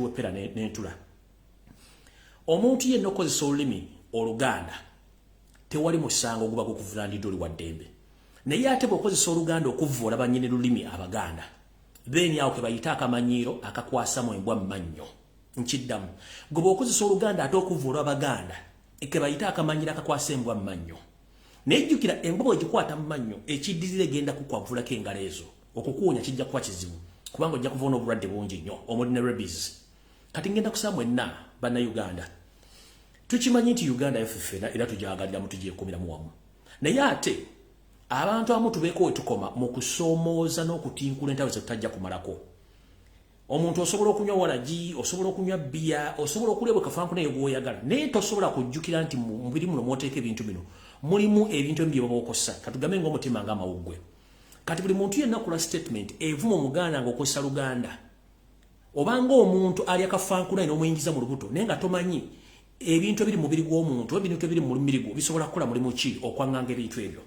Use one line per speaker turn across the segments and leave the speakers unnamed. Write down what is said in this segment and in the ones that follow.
wepera n'entula. Omuntu yenna okozesa olulimi Oluganda tewali musango guba gukuvunaanidde oli wa ddembe. Naye ate bw'okozesa Oluganda okuvvoola bannyini lulimi Abaganda, then awo ke bayita akamanyiiro akakwasa mu embwa mmannyo. Nkiddamu, gwe bw'okozesa Oluganda ate okuvvoola Abaganda ke bayita akamanyiiro akakwasa embwa mmannyo. Naye jjukira embwa bw'egikwata mmannyo ekiddirira egenda kukwavulako engalo ezo. Okukuwonya kijja kuba kizibu kubanga ojja kuvaana obulwadde bungi nnyo omuli ne rabies. Kati ngenda kusaba mwenna bannayuganda tukimanyi nti Uganda yaffe era tugyagalira mu tugyekumiramu wamu. Naye ate abantu abamu tubeeko we tukoma mu kusoomooza n'okutinkula entawe ze tutajja kumalako. Omuntu osobola okunywa walagi, osobola okunywa bbiya, osobola okulya bwe kafaanku naye gw'oyagala, naye tosobola kujjukira nti mu mubiri muno mw'oteeka ebintu bino mulimu ebintu ebibi bye baba okosa. Katugambe ng'omutima ng'amawuggwe. Kati buli muntu yenna akola statement evuma Omuganda ng'okozesa Luganda. Obanga omuntu ali akafaanku naye n'omuyingiza mu lubuto naye nga tomanyi ebintu ebiri mu mubiri gw'omuntu, ebintu ebiri mu lumiri gwo bisobola kukola mulimu ki okwanganga ebintu ebyo.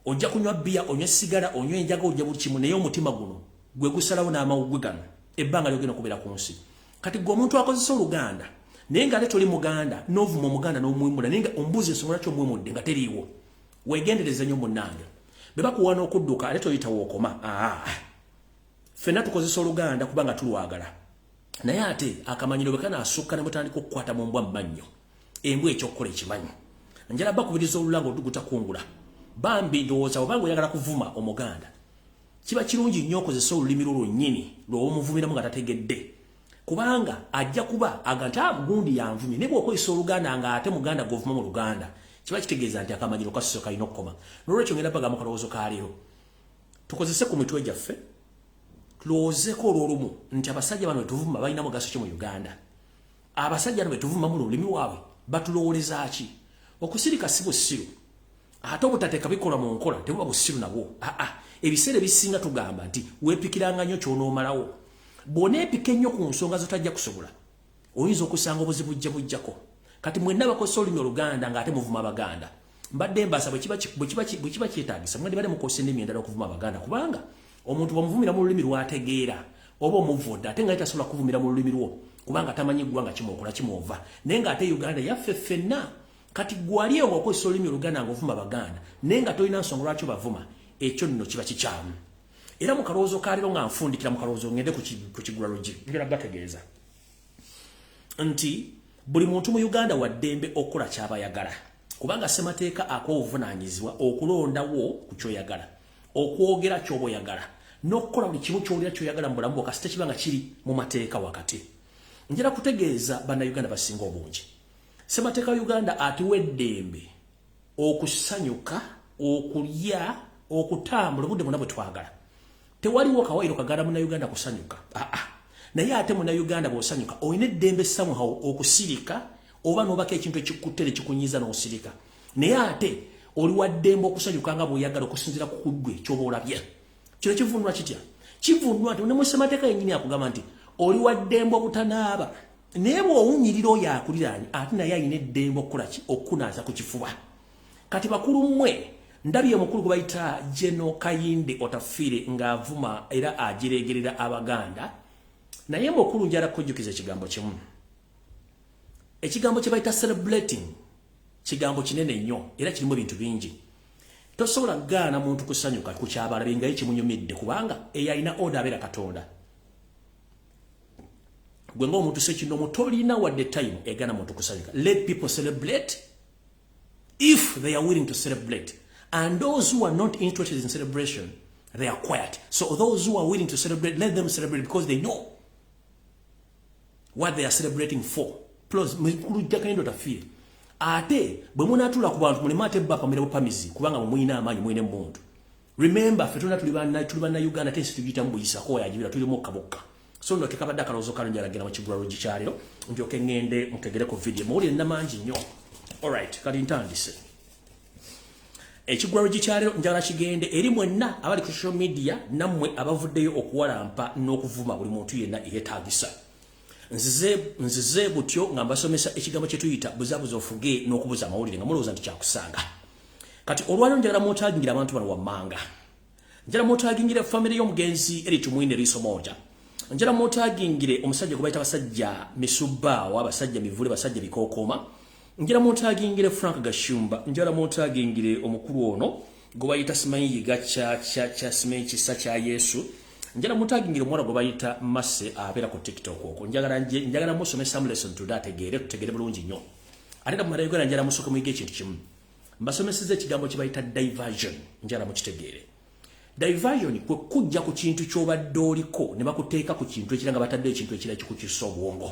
Ojja kunywa bbiya, onywa sigala, onywa enjaga, ojja buli kimu, naye omutima guno gwe gusalawo n'amawuggwe gano ebbanga lyogenda okubeera ku nsi. Kati gwe omuntu akozesa Oluganda naye nga ate toli Muganda n'ovuma Omuganda n'omwimula naye nga ombuuza ensonga lwaki omwimudde nga teriiwo. Weegendereze nnyo munnange. Be bakuwa n'okudduka ate toyita wookoma. Ffenna tukozesa Oluganda kubanga tulwagala. Naye ate akamanyiro bwe kanaasukka ne mutandika okukwata mu mbwa mmannyo. Embwa ekyokukola ekimanyi. Njala bakubiriza olulanga olugutakungula. Bambi ndowooza obanga oyagala kuvuma Omuganda, kiba kirungi nnyo okozesa olulimi lwo lwennyini lw'omuvumiramu nga tategedde. Kubanga ajja kuba aganta gundi yanvumye. Ne bw'okozesa Oluganda ng'ate Muganda gw'ovuma mu Luganda, kiba kitegeeza nti akamanyiro kasusse kalina okukoma. N'olwekyo ngenda bagamba kalowoozo kaaliro. Tukozese ku mitwe gyaffe, tulowoozeeko olw'olumu nti abasajja bano betuvuma balina mugaso ki mu Uganda. Abasajja bano betuvuma mu lulimi waabwe batulowooleza ki? Okusirika si busiru. Ate obutateeka bikola mu nkola tebuba busiru nabwo. Ebiseera ebisinga tugamba nti weepikiranga nnyo ky'onoomalawo. Bw'oneepika ennyo ku nsonga zotajja kusobola, oyinza okusanga obuzibu bujjako. Kati mwenna bakozesa olulimi Oluganda ng'ate muvuma Abaganda. Mbadde mbasa bwe kiba kyetaagisa mwandibadde mukozesa ennimi endala okuvuma Abaganda kubanga omuntu bw'omuvumira mu lulimi lw'ategeera oba omuvudde ate nga tasobola kuvumira mu lulimi lwo kubanga tamanyi ggwanga kimwokola kimwova. Naye ng'ate Uganda yaffe ffenna. Kati gwaliyo ng'okozesa olulimi Oluganda ng'ovuma Abaganda naye nga tolina nsonga lwaki bavuma, ekyo nno kiba kikyamu. Era mu kalowoozo kaaliro nga nfundikira mu kalowoozo ngende ku kigulalogi ngera bategeeza nti buli muntu mu Uganda wa ddembe okukola ky'aba ayagala kubanga ssemateeka akuwa obuvunaanyizibwa okulondawo ku ky'oyagala, okwogera ky'oba oyagala n'okukola buli kimu ky'olira ky'oyagala mu bulamu bwo kasita kiba nga kiri mu mateeka wakati. Njala kutegeeza bannayuganda basinga obungi ssemateeka wa Uganda atuwa eddembe okusanyuka, okulya, okutambula obudde bwonna bwe twagala. Tewaliwo kawairo kagala munnayuganda kusanyuka. Naye ate munnayuganda bw'osanyuka olina eddembe somehow okusirika oba n'obako ekintu ekikutte ekikunyiiza n'osirika. Naye ate oli wa ddembe okusanyuka nga bw'oyagala okusinziira ku kuggwe ky'oba olabye. Kino kivunulwa kitya? Kivunulwa nti ne mu ssemateeka yennyini akugamba nti oli wa ddembe obutanaaba. Naye bw'owunyirira oyo akuliraanye ate naye alina eddembe okukola ki? Okkunaaza ku kifuba. Kati bakulu mmwe ndabye mukulu gwe bayita Jeno Kayinde Otafiire ng'avuma era agireegerera Abaganda. Naye mukulu njala kujjukiza ekigambo kimu. Ekigambo kye bayita celebrating kigambo kinene nnyo era kirimu ebintu bingi. Tosobola gaana muntu kusanyuka ku kyabalabe nga kimunyumidde kubanga eyalina oda abeera Katonda. Gwe ng'omuntu sekinomu tolina wadde time egaana muntu kusanyuka. Let people celebrate if they are willing to celebrate. And those who are not interested in celebration, they are quiet. So those who are willing to celebrate, let them celebrate because they know what they are celebrating for. Plus, mukulu Kayinde Otafiire. Ate, bwe munaatula ku bantu mulema ate bapamira bupamizi kubanga muyina amaanyi muyina muntu. Remember, fetuna tuli bannayuganda tensi tugiyita mu buyisako yajibira tulimu kabokka. So nno tekabadde akalowoozo kalo njalagenda mu kigulalogi kyaliro ndyoke ngende mutegereko video. Mawulire namangi nnyo. Alright, kali ntandise. Ekigulalogi kyaliro njala kigende eri mwenna abali ku social media nammwe abavuddeyo okuwalampa n'okuvuma buli muntu yenna eyeetaagisa. Nzize butyo nga mbasomesa ekigambo kye tuyita buzabuza ofuge n'okubuza amawulire nga mulowooza nti kyakusanga. Kati olwaliro njagala mwotaagingira abantu bano wammanga. Njagala mwotaagingira famire y'omugenzi eri tumwine Liiso Ojja. njala mutagingire omusajja kubaita basajja misubba wa basajja mivule basajja bikokoma njala mutagingire Frank Gashumba njala mutagingire omukuru ono gobayita simanyi cha simanyi kisa kya Yesu njala mutagingire mwana gobayita Masse abera ku TikTok okwo njagala musomesa lesson to that tegere bulungi nnyo atenda mu marayigana njala musoke mu ekintu kimu mbasomeseze ekigambo kibayita diversion njala mukitegere. Diversion kwe kujja ku kintu ky'obadde oliko ne bakuteeka ku kintu ekiranga batadde ekintu ekira kikukisa obwongo.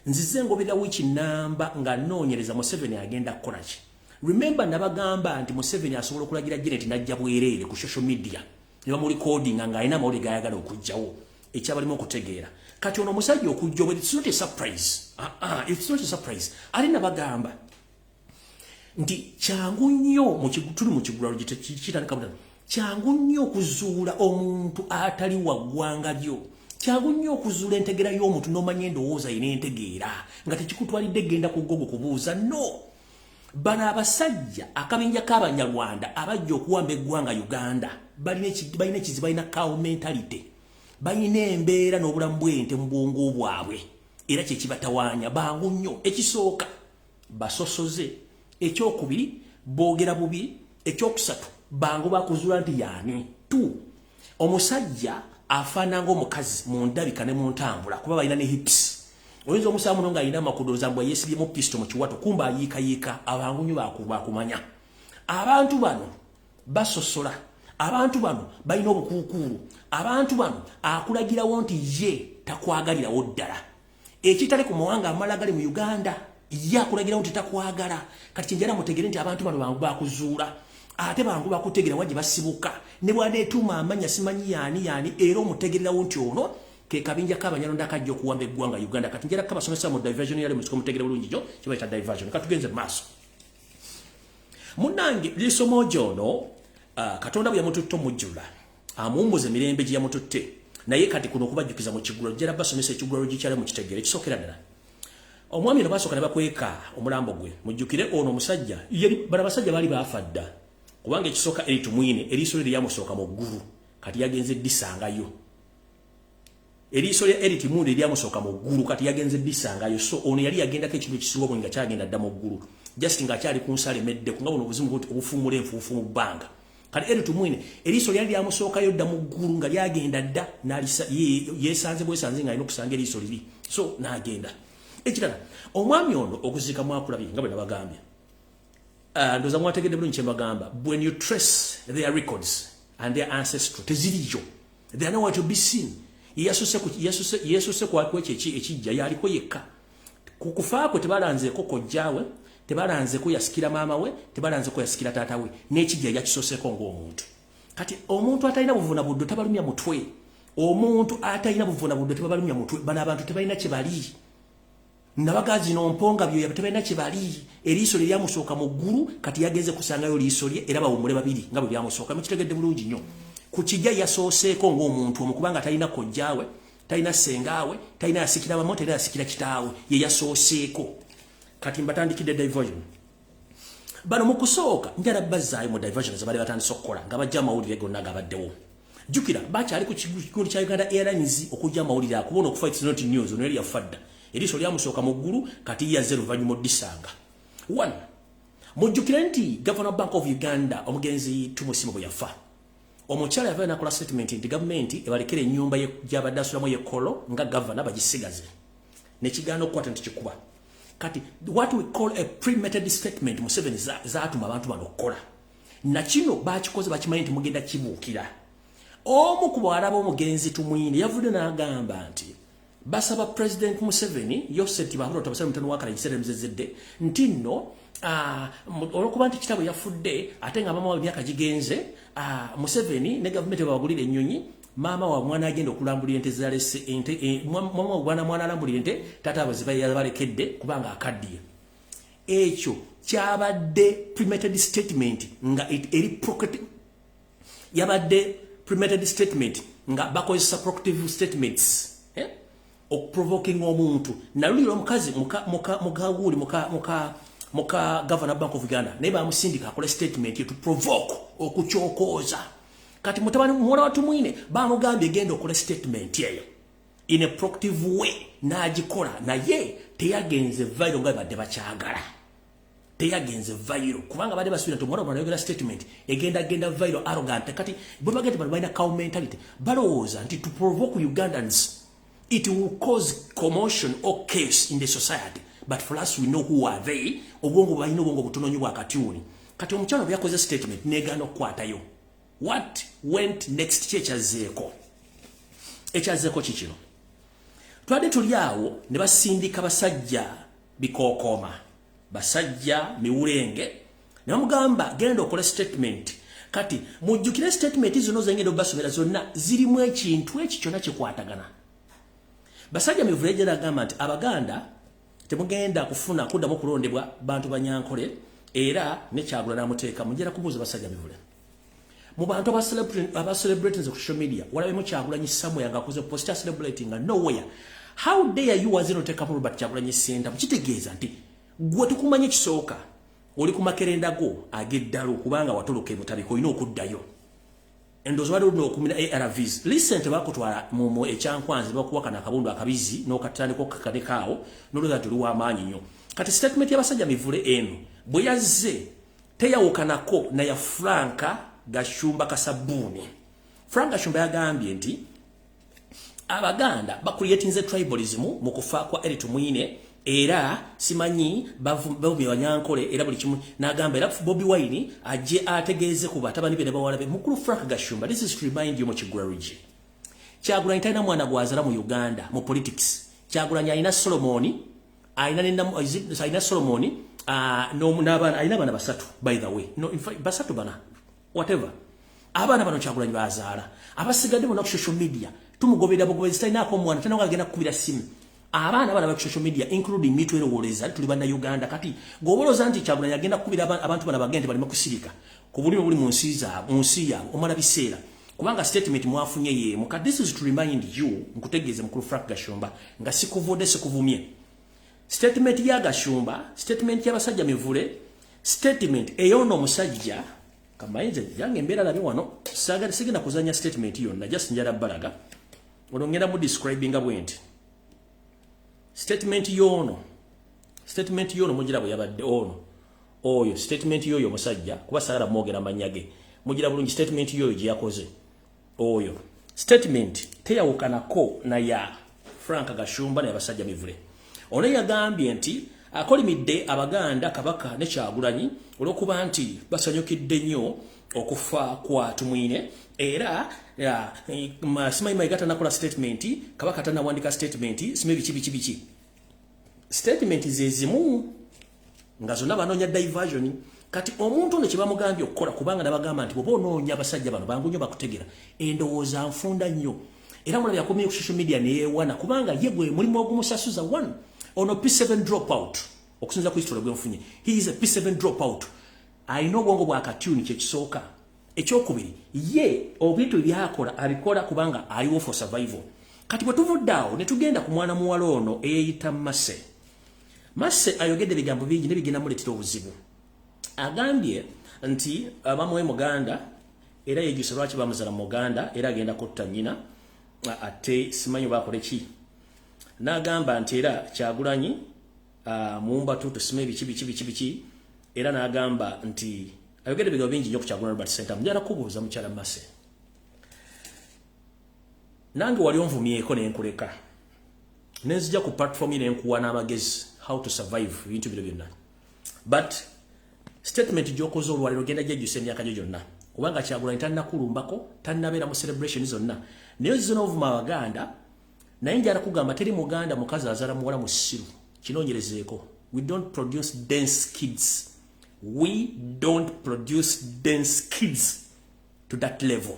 Nzize ngobera wiki namba nga noonyereza Museveni agenda kukola ki. Remember nabagamba nti Museveni asobola okulagira Janet najja bwereere ku social media ne bamuli coding nga alina amawulire gayagala okujjawo ekyabalimu okutegeera. Kati ono omusajja okujja obwe it's not a surprise. It's not a surprise. Ali nabagamba nti kyangu nnyo tuli mu kigulalo kitandika butano kyangu nnyo okuzuula omuntu atali waggwanga byo kyangu nnyo okuzuula entegeera y'omuntu n'omanya endowooza ye n'entegeera nga tekikutwalidde genda ku gogo kubuuza no bano abasajja akabinja k'abanyarwanda abajja okuwamba eggwanga Uganda balina ekizibu balina cow mentality balina embeera n'obulamu bw'ente mu bwongo bwabwe era kyekibatawaanya bangu nnyo ekisooka basosoze ekyokubiri boogera bubi ekyokusatu bango bakuzuula nti yaani tu omusajja afaana ng'omukazi mu ndabika ne mu ntambula kuba balina ne hips oyinza omusaamu no ng'alina amakudooza mbwe yeesibyemu pisto mu kiwato kumba ayiikayiika abangu nnyo bakumanya abantu bano basosola abantu bano balina obukuukuulu abantu bano akulagirawo nti ye takwagalirawo ddala ekitali ku mawanga amala gali mu Uganda ye akulagirawo nti takwagala kati kyenjala mutegere nti abantu bano bangu bakuzuula ate bangu bakutegera waje basibuka ne bwaneetuma amanya simanyi yaani era omutegererawo nti ono ke kabinja k'abanyalonda kajja okuwamba eggwanga Uganda kati njala kabasomesa mu diversion yali musiko mutegere bulungi kyo kibayita diversion katugenze maaso munange lisomo jono katonda bwe yamututto mujjula amumbuze mirembe gye yamututte naye kati kuno okubajjukiza mu kigulalo njala basomesa ekigulalo gikyale mu kitegere kisookera ddala omwami no basooka ne bakweka omulambo gwe mujjukire ono omusajja bano abasajja baali baafadda kubanga ekisooka eritu mwine eriiso lye lyamusooka mu ggulu kati yagenze disangayo eriiso lya eriti munde lyamusooka mu ggulu kati yagenze disangayo so ono yali yagendako ekintu ekisinga obungi nga kyagenda dda mu ggulu just ng'akyali ku nsala emedde nga buno obuzimu obufuumula enfuufu mu bbanga kati eritu mwine eriiso lyali lyamusookayo dda mu ggulu nga lyagenda dda yeesanze bwesanze ng'alina okusanga eriiso liri so n'agenda ekirala omwami ono okuziika mwakulabye nga bwe nabagambye ndoza mwategedde bulungi kyembagamba when you trace their records and their ancestry teziriyo they are nowhere to be seen yesuse kwakwekyo ekijja yaliko yekka ku kufa kwe tebalanzeeko kojjaawe tebalanzeeko yasikira maama we tebalanzeeko yasikira taata we n'ekijja yakisoseeko ng'omuntu kati omuntu atalina buvunabuddwe tabalumya mutwe omuntu atalina buvunabuddwe tebabalumya mutwe bano abantu tebalina kye bali nabagazi nomponga byo yabatebalina kye bali eriiso lye lyamusooka mu ggulu kati yagenze kusangayo liiso lye era bawumule babiri nga bwe lyamusooka mukitegedde bulungi nnyo ku kijja yasooseeko ng'omuntu omukubanga talina kojjaawe talina sengaawe talina yasikira mama talina yasikira kitaawe ye yasooseeko kati mbatandikidde diversion bano mu kusooka njala bazzaayo mu diversion ze bali batandise okukola nga bajja amawulire gonna gabaddewo jjukira bakyali ku kigulu kya Uganda Airlines okujja amawulire akubona okufa it's not news ono yali yafadda eriiso lyamusooka mu ggulu kati yazze luvannyuma oddisanga 1 mujjukire nti Governor Bank of Uganda omugenzi Tumusiime bwe yafa omukyala yava nakola statement nti gavumenti ebalekera ennyumba gy'abadde asulamu yekkolo nga gavana bagisigaze nekigaana okukwata nti kikuba kati what we call a premeditated statement Museveni zaatuma abantu bano okukola nakino bakikoze bakimanyi nti mugenda kibuukira omu ku bawala b'omugenzi Tumwine yavudde n'agamba nti basaba President Museveni yoseti bahuro tabasaba mutano wakala kisere mzezedde nti nno olwokuba nti kitabo yafudde ate nga mama wa myaka gigenze Museveni ne gavumenti babagulira ennyonyi mama wa mwana agenda okulambulira ente zalese ente mama wa mwana alambulira ente tata abaziba yabalekedde kubanga akaddiye ekyo kyabadde premeditated statement nga eri provocative yabadde premeditated statement nga bakozesa provocative statements okuprovoking omuntu nalulira omukazi mugawuli muka Governor Bank of Uganda naye bamusindika akole statement to provoke okukyokooza kati mutabani muwala wa Tumwine bamugambye genda okole statement eyo in a proactive way n'agikola naye teyagenze viral nga badde bakyagala teyagenze viral kubanga badde basubira nti omwana ayogera statement egenda viral arrogant kati bwe bagenda balina cow mentality balowooza nti to provoke Ugandans it will cause commotion or chaos in the society but for us we know who are they obwongo balina obwongo butononyi bwa katyuni kati omukyalo byakoze statement negana okukwatayo what went next ekyazeeko kikino twade tuli awo ne basindika basajja bikookoma basajja miwulenge ne bamugamba genda okola statement kati mujjukire statement zino zengenda obasomera zonna zirimu ekintu eki kyonna kikwatagana basajja miwulenge n'agamba nti abaganda temugenda kufuna kuddamu kulondebwa bantu banyankole era ne Kyagulanyi n'amuteeka mujjera kubuuza basajja miwulenge mu bantu aba celebrating ku social media walabemu Kyagulanyi somewhere ngakoze post celebrating nowhere how dare you wazino teka mu Robert Kyagulanyi senda mukitegeeza nti gwe tukumanye kisooka oli ku makerenda go ageddalo kubanga watoloka ebutabiko olina okuddayo endozo wali olina okumina ARVs recent bakutwala mu ekyankwanzi bakuwakana akabundu akabizi n'okatandika okakanekaawo n'olweza tuli w'amaanyi nnyo kati statement y'abasajja mivule eno bwe yazze teyawukanako na ya Franka Gashumba Kasabuni. Frank Gashumba yagambye nti abaganda bakuyetinze tribalism mu kufa kwa Eritu Mwine era simanyi bavume wanyankole era buli kimu nagamba era Bobby Wine aje ategeeze ku batabani bene bawalabe mukuru Frank Gashumba. This is to remind you mu Kigwaraji Kyagulanyi talina mwana gwazala mu Uganda mu politics. Kyagulanyi alina Solomoni alina Solomoni no n'abaana alina bana basatu by the way no in fact basatu bana whatever abana bano Kyagulanyi bazaala abasigadde mu social media tumugobera bugobezi talina ko mwana tena agenda kubira simu abana ba social media including mitwere woleza tuli banda Uganda kati goboloza nti Kyagulanyi agenda kubira abantu bana bagende bali makusirika kubuli buli munsiya omala biseera kubanga statement mwafunye ye muka. This is to remind you nkutegeeze mukuru Frank Gashumba nga sikuvode sikuvumye statement ya Gashumba statement ya basajja mivule statement eyono musajja kama inze yange mbera labi wano saga sigina kuzanya statement hiyo na just njara balaga olongera mu describing abwenti statement yono mugira bwe yabadde ono oyo statement yoyo musajja kuba sagala mwogera manyage mugira bulungi statement yoyo gye yakoze oyo statement teyawukanako na ya Frank Gashumba na basajja mivule ono yagambye nti akolimidde abaganda kabaka ne Kyagulanyi olwokuba nti basanyukidde nnyo okufa kwa Tumwine era simanyi maigata nakola statement kabaka tanawandika statement simebi kibi statement zezimu nga zonna banoonya diversion kati omuntu ono kyebamugambye okukola kubanga nabagamba nti bwoba onoonya abasajja bano bangu nnyo bakutegera endowooza nfunda nnyo era mulabya akomye ku social media neyeewana kubanga ye gwe mulimu ogumusasuza one ono P7 dropout okusinza ku history gwenfunye he is a P7 dropout ayina obwongo bwa katuni kyekisooka ekyokubiri ye obintu byakola abikola kubanga aliwo for survival kati bwe tuvuddeawo ne tugenda ku mwana muwala ono eyeyita Mase ayogedde ebigambo bingi nebigenda muleetera obuzibu agambye nti abamuwe Muganda era yejuse lwaki bamuzala mu Muganda era agenda kutta nnyina ate simanyi bakole ki n'agamba nti era Kyagulanyi muumba tutu simebi kibi era n'agamba nti ayogedde ebigambo bingi nnyo ku Kyagulanyi Robert Center mujala kubuuza mukyala Mase nange wali onvumyeko nenkuleka nenzija ku platform nenkuwa n'amagezi how to survive ibintu bino byonna but statement gyokoze olwaliro genda gyejjusa emyaka gyo gyonna kubanga Kyagulanyi tannakulumbako tannabeera mu celebration zonna naye zino ovuma abaganda naye njala kugamba teri Muganda mukazi azala muwala musiru kinoonyerezeeko we don't produce dense kids to that level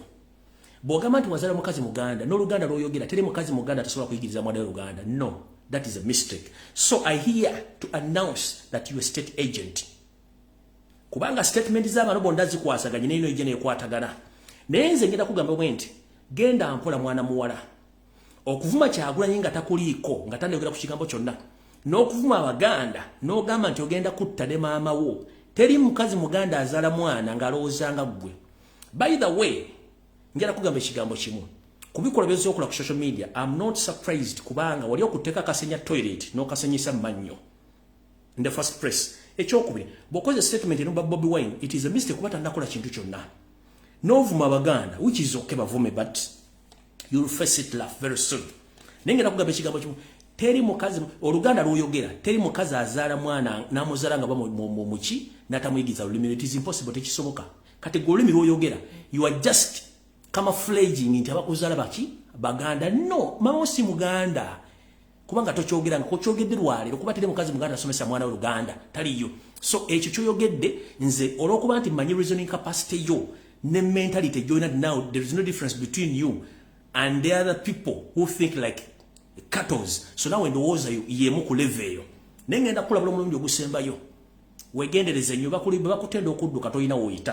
bwogamba nti wazala mukazi Muganda n'oluganda lw'oyogera teri mukazi Muganda tasobola kuyigiriza mwana Luganda no that is a mistake so I here to announce that you are a state agent kubanga statement z'abantu bonna zikwasaganye n'eno ejja nekwatagana naye nze ngenda kugamba bwenti genda mpola mwana muwala okuvuma Kyagulanyi nga takuliiko nga tanayogera ku kigambo kyonna n'okuvuma abaganda n'ogamba nti ogenda kutta ne maama wo teri mukazi Muganda azala mwana ng'alowoozanga ggwe by the way ngera kugamba ekigambo kimu kubikola byozokola ku social media, I'm not surprised kubanga wali okuteka kasenya toilet no kasenyisa Mannyo in the first place. Ekyokubiri, bokoze statement eno Bobby Wine, it is a mistake kuba tandakola kintu kyonna. Novuma Abaganda, which is okay bavume, but you'll face it laugh very soon. Nengera kugamba ekigambo kimu, teri mukazi Oluganda lwoyogera, teri mukazi azaala mwana namuzala nga muki natamuyigiza olulimi. It is impossible, tekisoboka. Kati olulimi lwoyogera, you are just camouflaging nti abakuzaala baki Baganda. No, mama si Muganda. Kubanga tokyogera ngo kyogedde lwalero kuba teri mukazi Muganda asomesa mwana wa Luganda taliyo. So ekyo kyoyogedde nze olwokuba nti manyi reasoning capacity yo ne mentality joined now, there is no difference between you and the other people who think like cattles. So now ndowooza yemu ku level eyo nengenda kulabula mulungi ogusembayo wegendereze nnyo bakutenda okudduka toyina woyita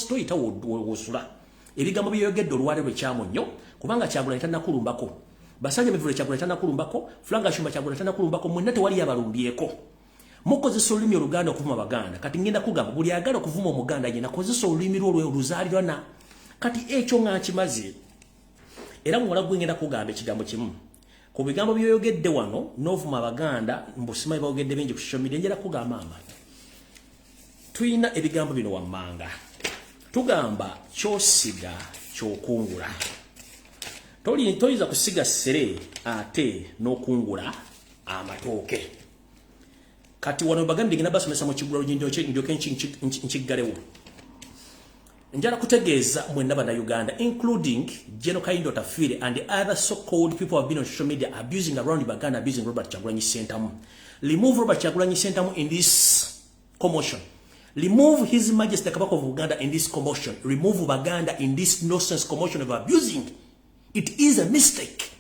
toyita wosula ebigambo byeyogedde olwalero ekyamu nnyo kubanga Kyagulanyi tannakulumbako basajja mivule Kyagulanyi tannakulumbako Flanga Shumba Kyagulanyi tannakulumbako mwenna tewali abalumbyeko mukozesa olulimi Oluganda okuvuma Baganda. Kati ngenda kugamba buli agala okuvuma Omuganda yena kozesa olulimi lwo oluzaalirwana. Kati ekyo nga kimaze era muwala gwengenda kugamba ekigambo kimu ku bigambo byoyogedde wano n'ovuma Abaganda mbusimayi bayogedde bingi ku social media. Njera kugamba ama tuyina ebigambo bino wammanga tugamba kyosiga kyokungula. Toyiza kusiga ssere ate n'okungula amatooke. Kati wano Baganda ngina basomesa mu kigulalo njoke nkiggalewo. Njala kutegeeza mwenna bana Uganda, including General Kaindo Tafire and the other so-called people who have been on social media abusing around Baganda, abusing Robert Kyagulanyi Ssentamu. Remove Robert Kyagulanyi Ssentamu in this commotion. Remove His Majesty the Kabaka of Uganda in this commotion. Remove Baganda in this nonsense commotion of abusing. It is a mistake.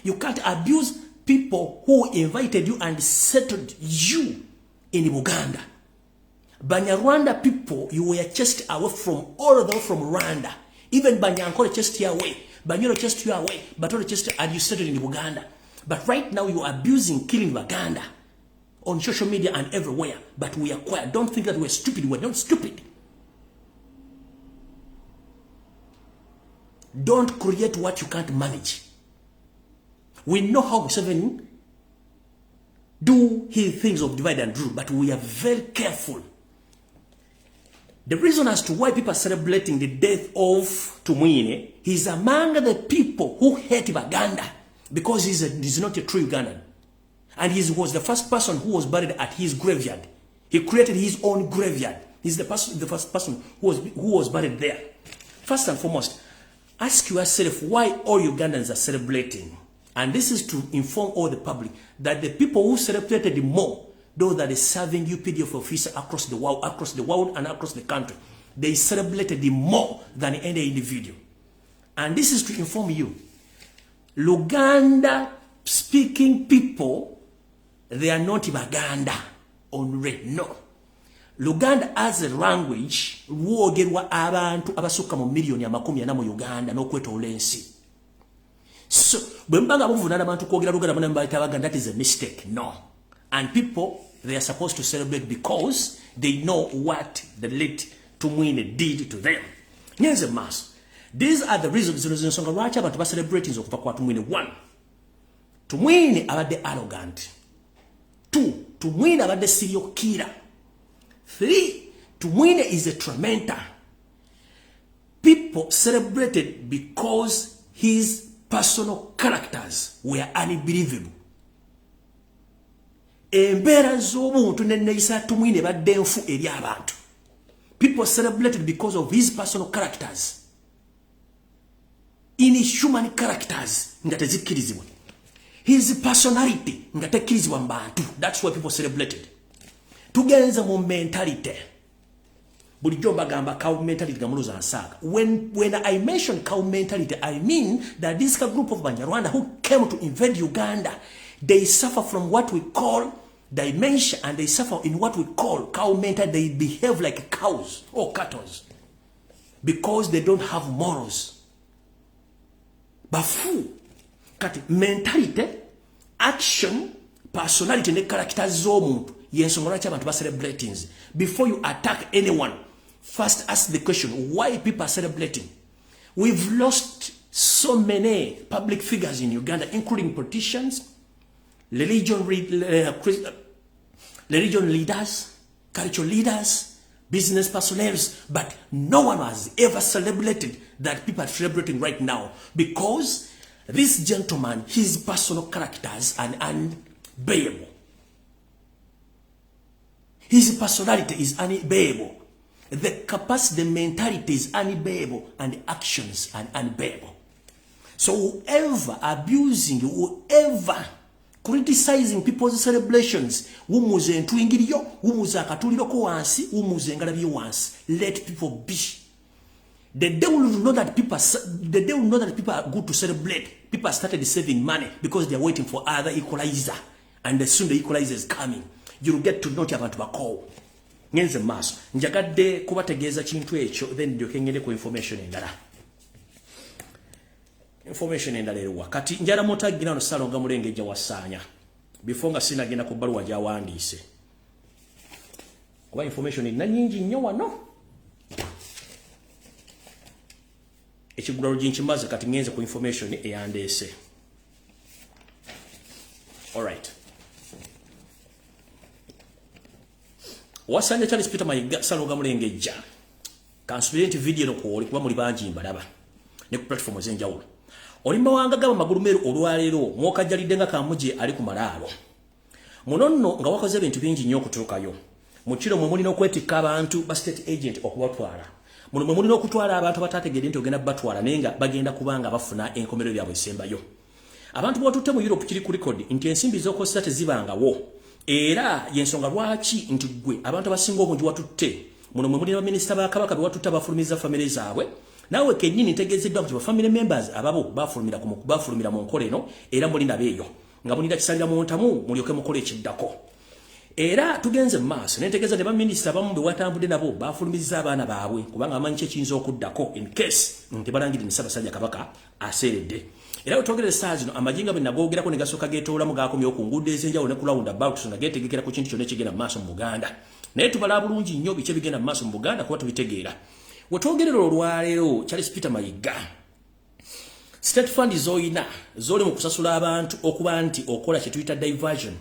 You can't abuse people who invited you and settled you in Uganda. Banyarwanda people, you were chased away from all of them from Rwanda. Even Banyankole chased you away. Banyoro chased you away. Batoro chased and you settled in Uganda. But right now you are abusing, killing Baganda on social media and everywhere. But we are quiet. Don't think that we're stupid. We're not stupid. Don't create what you can't manage. We know how Museveni do his things of divide and rule, but we are very careful. The reason as to why people are celebrating the death of Tumwine, he's among the people who hate Baganda because he's not a true Ugandan. And he was the first person who was buried at his graveyard. He created his own graveyard. He's the first person who was buried there. First and foremost, ask yourself why all Ugandans are celebrating. And this is to inform all the public that the people who celebrated more, those that are serving UPDF officers across the world and across the country, they celebrated more than any individual. And this is to inform you. Luganda speaking people, they are not Baganda only. No. Luganda as a language, lwogerwa abantu abasuka mu million ya 40 mu Uganda n'okwetoola ensi. So, bwembanga buvunana abantu kwogera Luganda bana mbayita Baganda, that is a mistake. No. And people, they are supposed to celebrate because they know what the late Tumwine did to them. Here's a mass. These are the reasons nsonga lwaki abantu celebrating okuva kwa Tumwine. 1. Tumwine abadde arrogant. 2. Tumwine abadde serial killer. 3. Tumwine is a tormentor. People celebrated because his personal characters were unbelievable. Embeera z'obuntu n'enneeyisa Tumwine badde nfu eri abantu. People celebrated because of his personal characters. Inhuman characters nga tezikkirizibwa. His personality nga tekkirizibwa mu bantu. That's why people celebrated. Tugenze mu mentality. Bulijjo bagamba cow mentality gamuluza ansaaga. When I mention cow mentality, I mean that this group of Banyarwanda who came to invade Uganda, they suffer from what we call dementia, and they suffer in what we call cow mentality. They behave like cows or cattle because they don't have morals. Bafu kati mentality, action, personality ne characters z'omuntu yensonga lwaki abantu celebrating. Before you attack anyone, first ask the question why people are celebrating. We've lost so many public figures in Uganda, including politicians, religion leaders, cultural leaders, business personnel, but no one has ever celebrated that people are celebrating right now because this gentleman, his personal characters are unbearable. His personality is unbearable. The capacity, the mentality is unbearable, and the actions are unbearable. So whoever abusing, whoever criticizing people's celebrations, let people be. The day will know that people are good to celebrate. People started saving money because they are waiting for other equalizer, and soon the equalizer is coming. You will get to know about Bako. Nyenze maso. Njagadde kubategeeza kintu ekyo, then ndyoke ku information endala. Information endala eruwa. Kati njala motagina no Salonga Mulengejja wasaanya. Before nga sinagenda ku bbaluwa gyawandiise. Kuba information ina nyingi nnyo wano. Ekigulalo ginkimaze kati ngenze ku information eyandeese. All right. Wasanya Charles Peter Mayiga Salonga Mulengejja. Kansubirenti video no ko oli kuba muli banji mbalaba. Ne ku platform zenjawulo. Olimba wanga gaba magulumero olwalero mwokajjalidde nga kamuje ali ku malaalo. Munono nga wakoze ebintu bingi nnyo okutuukayo. Mu kiro mwe mulina okwetikka abantu ba state agent okubatwala. Muno mwe mulina okutwala abantu batategedde nti ogenda batwala nenga bagenda kubanga bafuna enkomerero byabwe esembayo. Abantu bwatutte mu Europe kiri ku record nti ensimbi z'okozesa tezibangawo. Era yensonga lwaki nti gwe abantu abasinga obungi watutte. Muno mwe mulina minisita ba Kabaka be watutte abafulumiza family zaabwe. Nawe kenyini ntegezeddwa nti family members ababo bafulumira mu nkola eno era mulina beeyo nga mulina kisalira mu ntamu mulyoke mukole ekiddako. Era tugenze maaso netegeeza ne baminister abamu be watambudde nabo bafulumiza abaana baabwe kubanga amanyi kyekinza okuddako in case nti balangiri ni Ssaabasajja Kabaka aseeredde. Era otogere saa zino amajinga bwe nagoogerako ne gasooka geetoolamu gaakomyewo ku nguudo ez'enjawulo ne ku roundabout nga geetegekera ku kintu kyonna ekigenda mu maaso mu Buganda. Naye tubala bulungi nnyo biki ebigenda mu maaso mu Buganda kuba tubitegeera. Wetwogerera olwaleero Charles Peter Mayiga state fund zoyina zoli mu kusasula abantu okuba nti okola kye tuyita diversion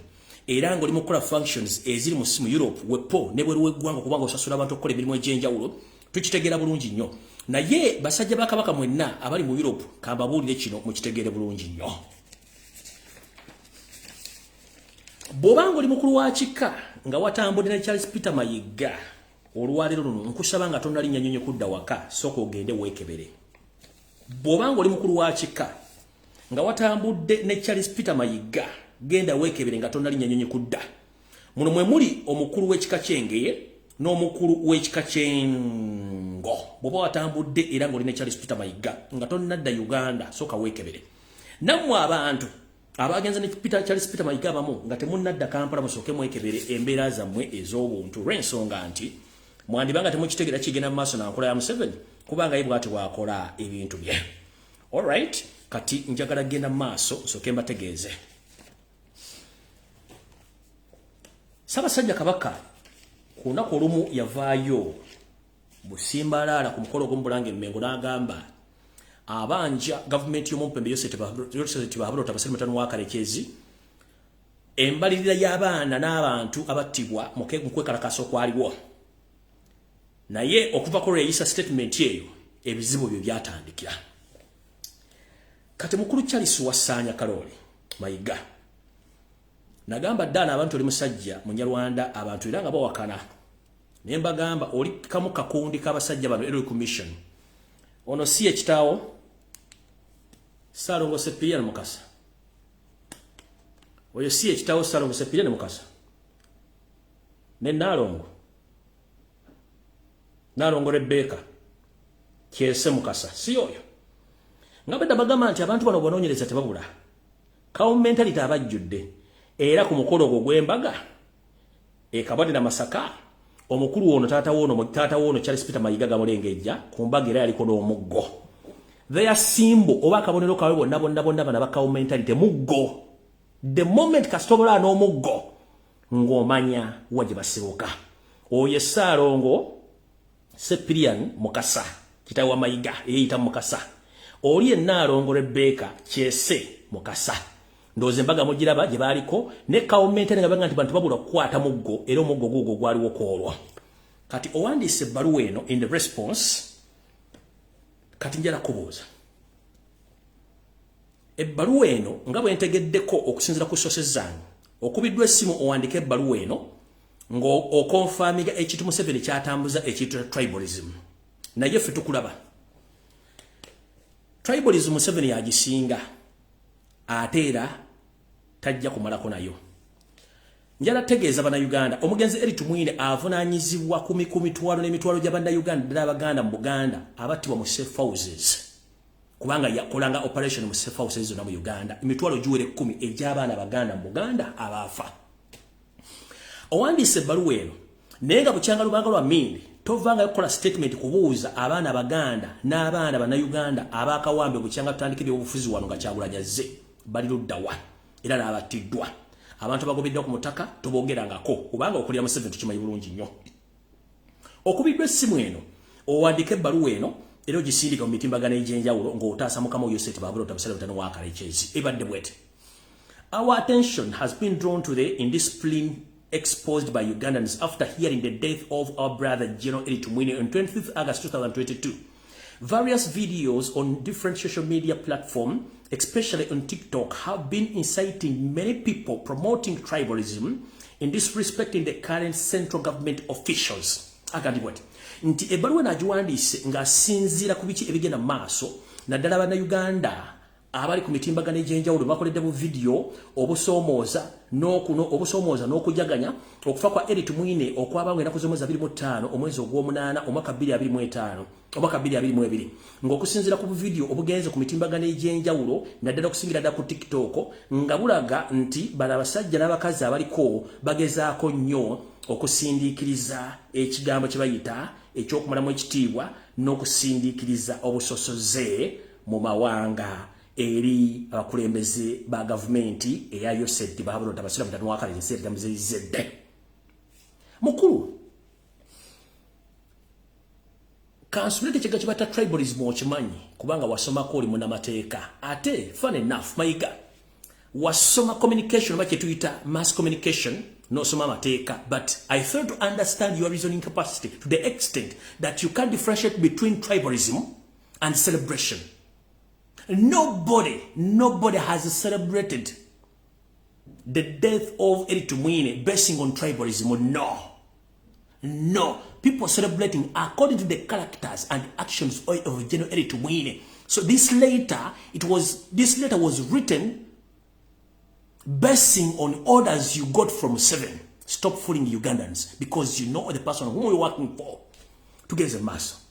era ng'oli mu kukola functions eziri mu Europe wepo ne bweru w'eggwanga kubanga osasula abantu okukola emirimu egy'enjawulo tukitegeera bulungi nnyo. Naye basajja ba Kabaka mwenna abali mu Europe kambabuulire kino mukitegeere bulungi nnyo. Bw'obanga oli mukulu wa kika nga watambudde ne Charles Peter Mayiga olwalero luno nkusaba nga tonnalinnya nnyonyo kudda waka sooka ogende weekebere. Bw'obanga oli mukulu wa kika nga watambudde ne Charles Peter Mayiga genda weekebere nga tonnalinnya nnyonyo kudda. Muno mwe muli omukulu w'ekika ky'Engeye n'omukulu w'ekika ky'Engo. Bw'oba watambudde era ng'oli ne Charles Peter Mayiga nga tonnadda Uganda sooka weekebere. Nammwe abantu abagenza ne Charles Peter Mayiga abamu nga temunnadda Kampala musooke mwekebere embeera zammwe ez'obuntu lw'ensonga nti mwandibanga temukitegeera kigenda mu maaso na nkola ya Museveni kubanga ye bw'ati bw'akola ebintu bye. All right, kati njagala genda mu maaso nsooke mbategeeze. Ssaabasajja Kabaka ku lunaku olumu yavaayo Busimbalaala ku mukolo gw'omubulange Mmengo n'agamba abanja gavumenti y'omumpembe Yoseti Bahabulo Tabaserematano wa Kalekezi embalirira y'abaana n'abantu abattibwa mu kwekalakaasa okwaliwo. Naye okuva ku lweyisa statement eyo ebizibu byo byatandikira. Kati mukulu Charles wasaanya Kaloli Mayiga nagamba ddala abantu oli musajja Munyarwanda abantu era nga bawakana naye mbagamba oli kamu kakundi k'abasajja bano Early Commission ono si ekitaawo Salongo Seppian Mukasa oyo si ekitaawo Salongo Seppian Mukasa ne Nalongo Rebecca Kyese Mukasa si oyo nga bedda bagamba nti abantu bano bonoonyereza tebabula kawo mentality abajjudde era ku mukolo ogwo gw'embaga Kabonde na Masaka omukulu ono taata wono Charles Peter Mayiga Mulengejja ku mbaga era yaliko n'omuggo. Their symbol oba akabonero kawe bonna bana bakawo mentality muggo. The moment kastobola n'omuggo ng'omanya waje basibuka. Oyo Salongo Seppian Mukasa kitaawe wa Mayiga eyita Mukasa. oli ennaalo Rebecca Kyese Mukasa ndoze mbaga mugiraba gye baliko ne comment nga banga nti bantu babula kukwata muggo era omuggo gugo gwaliwo kwolwa kati owandiise ebbaluwa eno in the response kati njala kubuuza ebbaluwa eno nga bwe ntegeddeko okusinzira ku sources zange okubiddwa essimu owandika ebbaluwa eno ng'okonfamiga ekintu Museveni kyatambuza ekintu tribalism naye ffe tukulaba tribalism Museveni yagisinga ate era tajja kumalako nayo njala tegeeza bannayuganda omugenzi Eritu Mwine avunaanyizibwa ku mitwalo n'emitwalo gy'abannayuganda ddala abaganda mu Buganda abattibwa mu safe houses kubanga yakolanga operation mu safe houses zonna mu Uganda emitwalo giwere 10 egy'abaana abaganda mu Buganda abaafa owandiise ebbaluwa eno naye nga bukyanga lubanga lwa Mindi tovanga okukola statement kubuuza abaana abaganda n'abaana bannayuganda abaakawambe bukyanga tutandikira obufuzi wano nga Kyagulanyi azze bali luddawa era n'abattiddwa abantu bagobeddwa ku mutaka tobogerangako kubanga okulya Museveni tukimanyi bulungi nnyo okubiddwa essimu eno owandika ebbaluwa eno era ogisindika mu mitimbagano egy'enjawulo ng'otaasa mukama oyo Yoseti Babulota Musale Mutano wa Kalekezi ebadde bwete. Our attention has been drawn to the indiscipline exposed by Ugandans after hearing the death of our brother General Eritu Mwine on 25th August 2022. Various videos on different social media platforms, especially on TikTok, have been inciting many people promoting tribalism in disrespecting the current central government officials. Agandibwati. Nti ebbaluwa nagiwandiise ng'asinziira ku biki ebigenda maaso naddala Bannayuganda abali ku mitimbagano egy'enjawulo bakoledde bu video obusoomooza n'okujaganya okufa kwa Eritu Mwine okwabanga enaku z'omwezi 25 omwezi ogw'omunaana omwaka 2025 omwaka 2022 ng'okusinziira ku video obugenze ku mitimbagano egy'enjawulo naddala okusingira ddala ku TikTok nga bulaga nti bano abasajja n'abakazi abaliko bagezaako nnyo okusindiikiriza ekigambo kye bayita ekyokumalamu ekitiibwa n'okusindiikiriza obusosoze mu mawanga eri abakulembeze ba gavumenti eya Yoseti Babulota Musale wa Kalekezi zedde mukulu kansulete kiga kibata tribalism okimanyi kubanga wasomako oli munamateeka ate fun enough mayiga wasoma communication bakye tuyita mass communication no soma amateeka but I fail to understand your reasoning capacity to the extent that you can't differentiate between tribalism and celebration. Nobody has celebrated the death of Eritu Mwine basing on tribalism. No. People celebrating according to the characters and actions of General Eritu Mwine. So this letter was written basing on orders you got from 7. Stop fooling the Ugandans because you know the person who you're working for. To get the mass.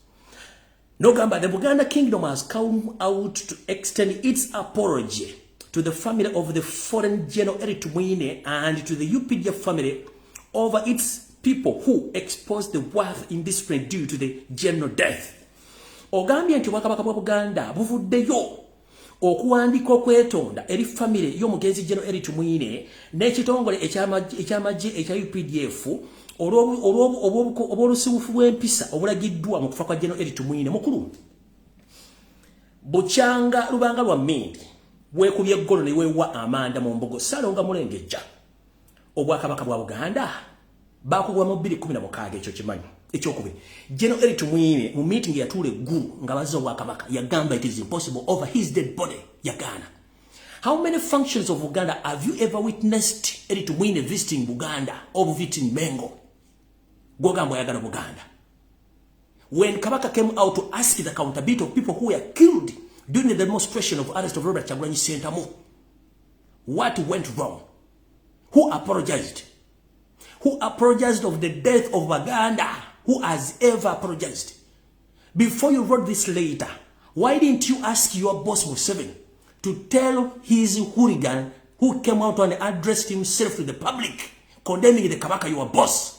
No gamba, the Buganda Kingdom has come out to extend its apology to the family of the foreign General Eritu Mwine and to the UPDF family over its people who exposed the worth indiscipline due to the general death. Ogambye nti Bwakabaka bwa Buganda buvuddeyo okuwandika okwetonda eri family y'omugenzi General Eritu Mwine n'ekitongole ekyamagye ekya UPDF olw'olusibufu bw'empisa obulagiddwa mu kufa kwa General Eritu Mwine mukulu bukyanga lubanga lwa Mindi weekubye eggolo ne weewa amanda mu mbogo Ssalonga Mulengejja Obwakabaka bwa Buganda bakugwa mu 2016 ekyo kimanyi ekyokubiri General Eritu Mwine mu meeting yatuula eggulu nga bazza Obwakabaka yagamba it is impossible over his dead body yagana. How many functions of Uganda have you ever witnessed Eritu Mwine visiting Buganda or visiting Mengo? Gogambo yagana Buganda. When Kabaka came out to ask the accountability of people who were killed during the demonstration of arrest of Robert Kyagulanyi Ssentamu, what went wrong? Who apologized? Who apologized of the death of Baganda? Who has ever apologized? Before you wrote this letter, why didn't you ask your boss Museveni to tell his hooligan who came out and addressed himself to the public, condemning the Kabaka, your boss?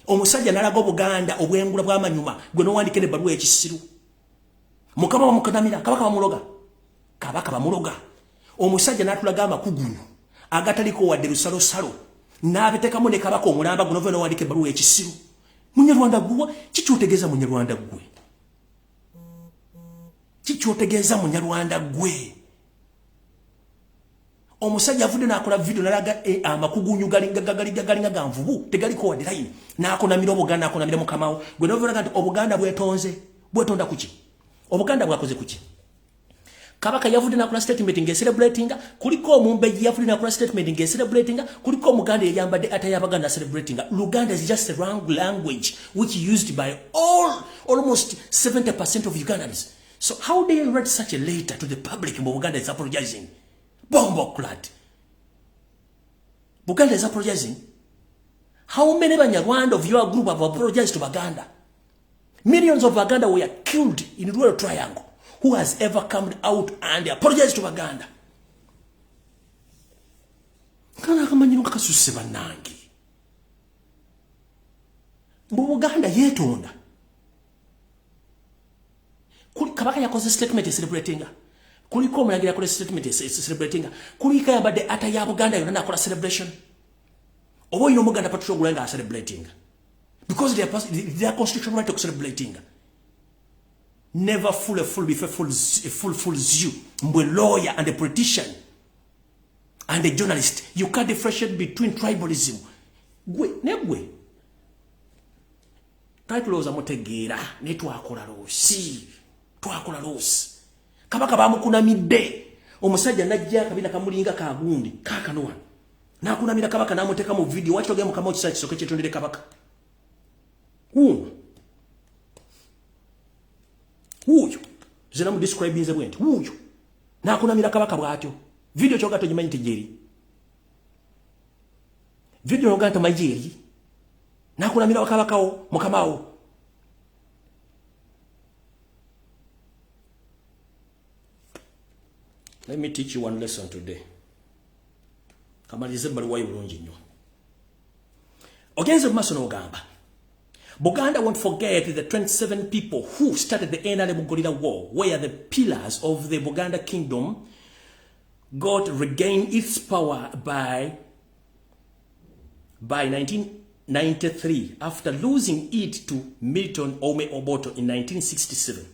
Omusajja nalaga Buganda obwengula bw'amanyuma gwe n'owandika ebbaluwa ekisiru. Mukama bamukanamira, Kabaka bamuloga. Omusajja n'atulaga amakugunyu agataliko wadde lusalosalo n'abiteekamu ne Kabaka omulamba guno ve n'owandika ebbaluwa ekisiru. Munyarwanda gwe kiki otegeeza munyarwanda gwe? Kikyotegeeza munyarwanda gwe. Omusajja avudde n'akola video nalaga amakugunyu galinga ganvubu tegaliko wadde line n'akonamira Obuganda akonamira mukamawo gwe novuga nti Obuganda bwetonda kuki Obuganda bwakoze kuki Kabaka yavudde n'akola statement celebrating kuliko omumbeji yavudde n'akola statement celebrating kuliko omuganda yambadde atayabaganda celebrating Luganda is just a wrong language which used by almost 70% of Ugandans. So how do you write such a letter to the public? Buganda is apologizing. Bombo clad. Buganda is apologizing. How many Banyarwanda of your group have apologized to Baganda? Millions of Baganda were killed in Rural Triangle. Who has ever come out and apologized to Baganda? Kana kamanyino kakasuse banangi. Buganda yetonda. Kabaka yakoze statement celebrating. Kuliko omulangira yakola statement celebrating. Kulika yambadde ata ya Buganda yonna nakola celebration. Obo ino Muganda patrol gulanga celebrating. Because they are constitutional right to celebrating. Never fool a fool before a fool fools you. Mbwe lawyer and a politician and a journalist. You can't differentiate between tribalism. Negwe. Titles amotegera ne twakola losi. Twakola losi. Kabaka bamukunamidde. Omusajja najja kabina kamulinga kagundi kakanoa. Na kunamira kabaka namuteka mu video wachoge mu kamo kisa kisoke kyetondere kabaka. Uyo. Zena mu describe nze bwenti. Uyo. Na kunamira kabaka bwatyo. Video choga to nyimanyi tejeri. Video yoga to majeri. Na kunamira kabakao mukamao. Let me teach you one lesson today. Kamalize bali wayi bulungi nnyo. Ogenze maso no gamba. Buganda won't forget the 27 people who started the NRM Gorilla War, where the pillars of the Buganda kingdom got regained its power by 1993 after losing it to Milton Ome Oboto in 1967.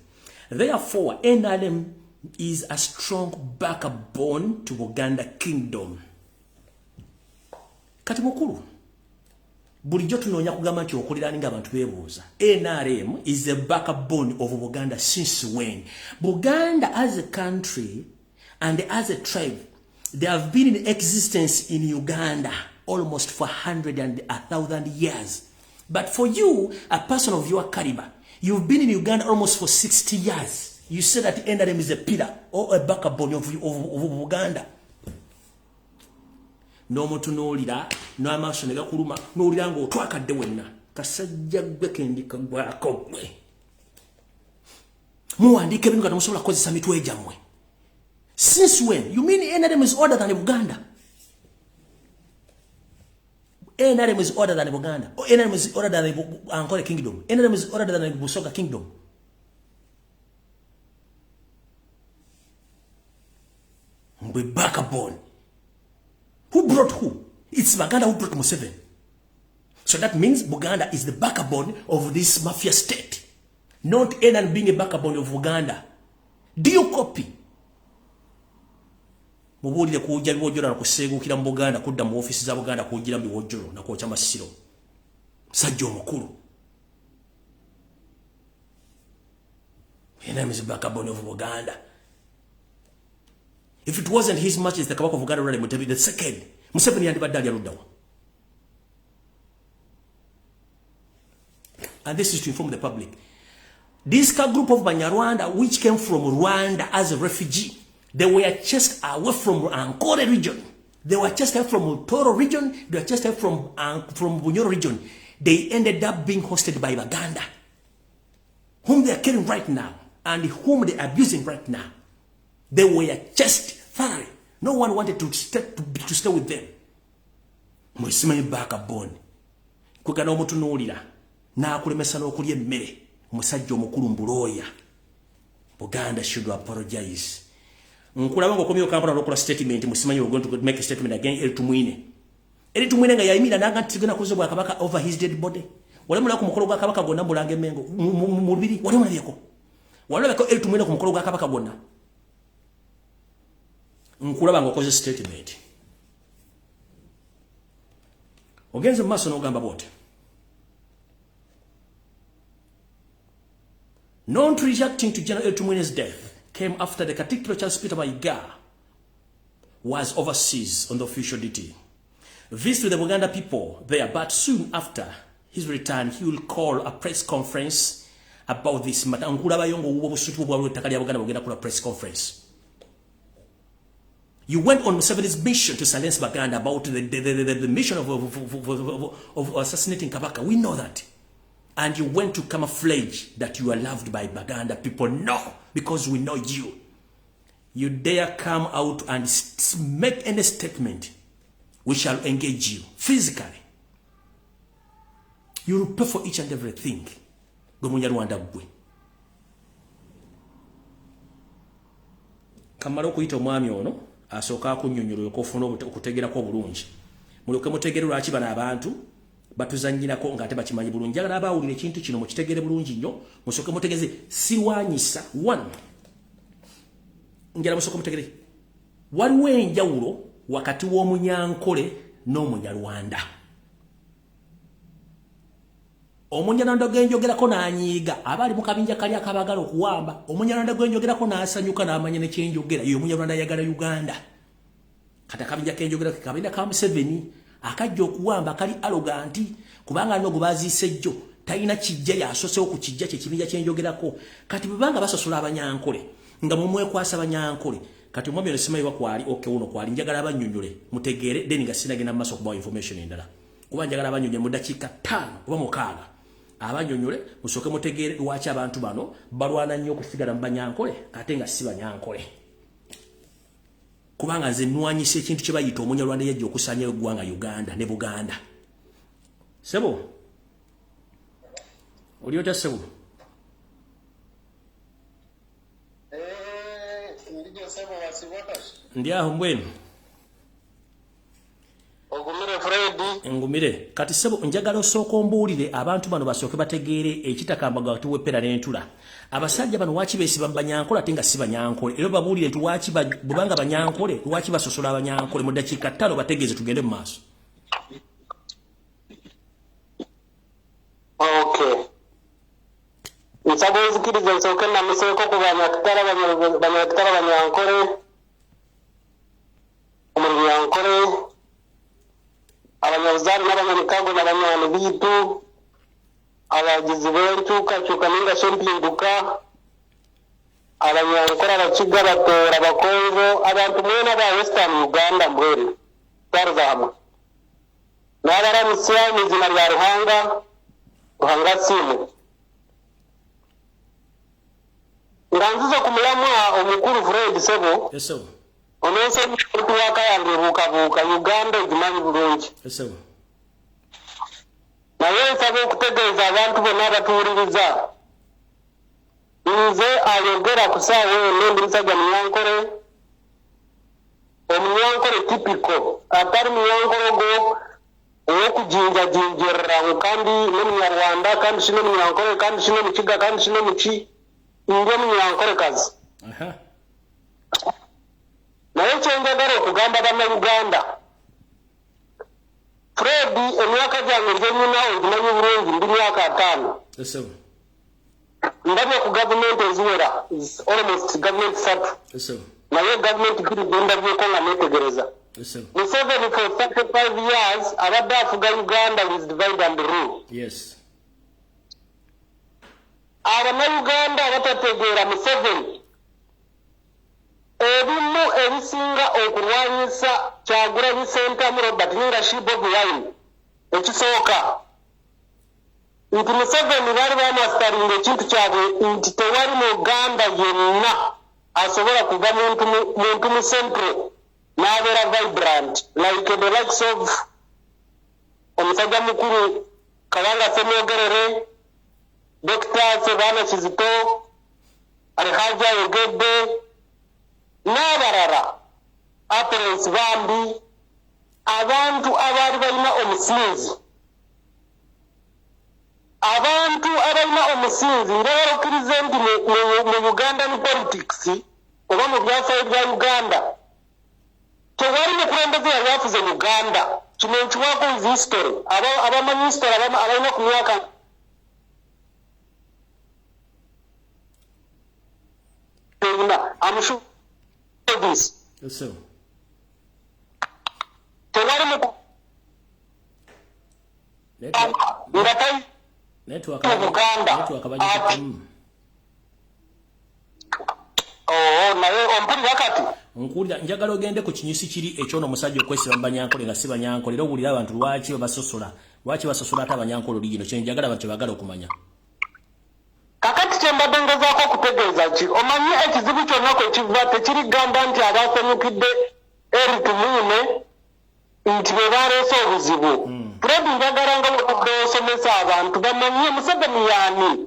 Therefore, NRM is a strong backbone to Buganda kingdom. Kati mukulu bulijjo tunoonya kugamba nti okuliraninga abantu beebuuza. NRM is the backbone of Buganda since when? Buganda as a country and as a tribe, they have been in existence in Uganda almost for 100 and 1,000 years. But for you, a person of your caliber, you've been in Uganda almost for 60 years. You say that NRM is a pillar or a backbone of Uganda. No mutunulira no amaso ne gakuluma no lirango twakadde wenna kasajja gwe kendika gwako gwe muwandike bintu kati musobola kozesa mitwe jammwe. Since when? You mean NRM is older than Uganda? NRM is older than Uganda. Or NRM is older than the Ankole kingdom. NRM is older than the Busoga kingdom. Mbe backbone. Who brought who? It's Buganda who brought Museveni. So that means Buganda is the backbone of this mafia state. Not NRM being a backbone of Uganda. Do you copy? Mubulire kujja biwojjolo na kuseegukira mu Buganda kudda mu office za Buganda kujjira mu biwojjolo na kwokya masiro. Sajja omukulu. NRM is the backbone of Buganda. If it wasn't his match as the Kabaka of Uganda already would be the second. Museveni yandibadde ali aluddawa. And this is to inform the public. This group of Banyarwanda which came from Rwanda as a refugee, they were chased away from Ankole region. They were chased away from Toro region. They were chased away from Bunyoro region. They ended up being hosted by Baganda, whom they are killing right now and whom they are abusing right now. They were just thoroughly. No one wanted to stay with them. Mwesimanyi backbone. Kwegana omutunuulira n'akulemesa n'okulya emmere. Omusajja omukulu mbuloya. Buganda should apologize. Nkulaba ng'okomyewo Kampala n'okola statement. Mwesimanyi we're going to make a statement again. Eri tumwine nga yayimira n'anga tigenda kuza bwa Kabaka over his dead body. Wale mulako mukolo gwa Kabaka gonna mulanga emengo mu lubiri. Wale mulabyeko. walabeko eritumwena ku mukolo gwa kabaka gwonna nkulaba ngokoze statement ogenze maso n'ogamba bote not reacting to General Eltumwene's death came after the Katikkiro Charles Peter Mayiga was overseas on the official duty. This to the Buganda people there, but soon after his return, he will call a press conference about this matter. Press conference. You went on Museveni's mission to silence Baganda about the mission of assassinating Kabaka. We know that. And you went to camouflage that you are loved by Baganda people. No, because we know you. You dare come out and make any statement, we shall engage you physically. You will pay for each and everything. Kamaro kuyita omwami ono asooka akunnyonnyola okufuna okutegeera ko bulungi. Mulyoke mutegeere lwaki bano abantu batuzannyirako ng'ate bakimanyi bulungi. Njagala abaawulira ekintu kino mukitegeere bulungi nnyo, musooke mutegeeze siwaanyisa one. Njagala musooke mutegeere waliwo enjawulo wakati w'Omunyankole n'Omunyarwanda. Omunyarwanda gwenjogerako n'anyiiga abali mu kabinja kali akabagala okuwamba. Omunyarwanda gwenjogerako n'asanyuka n'amanya ne kyenjogera. Ye Omunyarwanda ayagala Uganda. Kata kabinja kenjogera kabinja ka Museveni akajja okuwamba kali arroganti kubanga alina ogubaziise jjo talina kijja yasosewo ku kijja kye kibinja kyenjogerako. Kati bwebanga basosola Abanyankole nga mumwekwasa Abanyankole kati omwami ono simanyi kwali uno kwali njagala abannyonnyole mutegeere then nga sinagenda mu maaso okubawa information endala kuba njagala abannyonnyole mu dakiika 5 oba 6 abannyonnyole musooke mutegeere lwaki abantu bano balwana nnyo okusigala mu Banyankole ate nga si Banyankole kubanga nze nnwanyisa ekintu kye bayita Omunyarwanda yajja okusaanya eggwanga Uganda ne Buganda. Sebo oli otya Sebo? Ndi aho mbwenu
ogumire Freddy
ngumire kati Sebo njagala osooka ombuulire abantu bano basooke bategeere ekitakamba gatuwe pera n'entula. Abasajja bano wachi besiba Banyankole ate nga si Banyankole era babuulire nti wachi bubanga Banyankole wachi basosola Abanyankole mu dakiika 5 bategeeze tugende mu maaso.
Okay. Nsago zikiriza nsooke namuseeko ku Banyankole Omunyankole Abanyazari n'Abanyamikago n'Abanyani biitu abagizi b'enkyukakyuka ninga shempinduka Abanyankole Abakiga Batoora Abakongo abantu mwena ba Western Uganda mbwere tarzama n'abaramusya mu izina lya Ruhanga simu nganziza kumulamwa omukuru Fred Sebo.
Yes sir.
Onese mtu wakayange buka Uganda igimanyi bulungi.
Yes sir.
Na yeye sabe kutegeeza abantu bonna batuwuliriza. Nze ayogera kusawe n'endi musajja Munyankole. Omunyankole typical. Atari Munyankole go okujinjera kandi n'Umunyarwanda kandi shino Munyankole kandi shino Mukiga kandi shino Muki. Ngo Munyankole kazi. Naye kyengagala okugamba Bannayuganda Fred emyaka gyange nze nyina ogimanyi bulungi ndi myaka 5.
Yes sir.
Ndabye ku government eziwera almost government 3.
Yes sir.
Naye government kiri ndabyeko nga netegereza.
Yes sir.
Museveni for 35 years abadde afuga Uganda with divide and rule.
Yes.
Abannayuganda batategeera Museveni ebimu ebisinga okulwanyisa Kyagulanyi Ssentamu Robert ninga Shibobi Wine ekisooka nti Museveni bali bamastaringa ekintu kyabwe nti tewali Muganda yenna asobola kuva muntu mu central n'abeera vibrant like the likes of omusajja mukulu Kabanga Semwogerere Dr. Sebana Kizito Alhaji Ayogedde n'abalala Apelens Bambi abantu abaali balina omusinzi abantu abalina omusinzi nga balokirize nti mu Ugandan politics oba mu byafaayo bya Uganda tewali mukulembeze yali afuze Uganda. Kino nkiwaako is history. Abamanyi history abalina ku myaka I'm sure this.
Yes, sir.
Tewali muku
network
naye ompulira kati
nkulira njagala ogende ku kinyusi kiri ekyono omusajja okwesiba Banyankole nga si Banyankole era owulira abantu lwaki basosola ate Abanyankole ligino kye njagala abantu bagala okumanya.
Kakati kyembadde ngezaako okutegeeza ki omanyi ekizibu kyonna kwe kiva tekiri gamba nti abasanyukidde eritumiine nti be baleese obuzibu. Fred njagala nga bwekudde osomesa abantu bamanye Museveni yaani.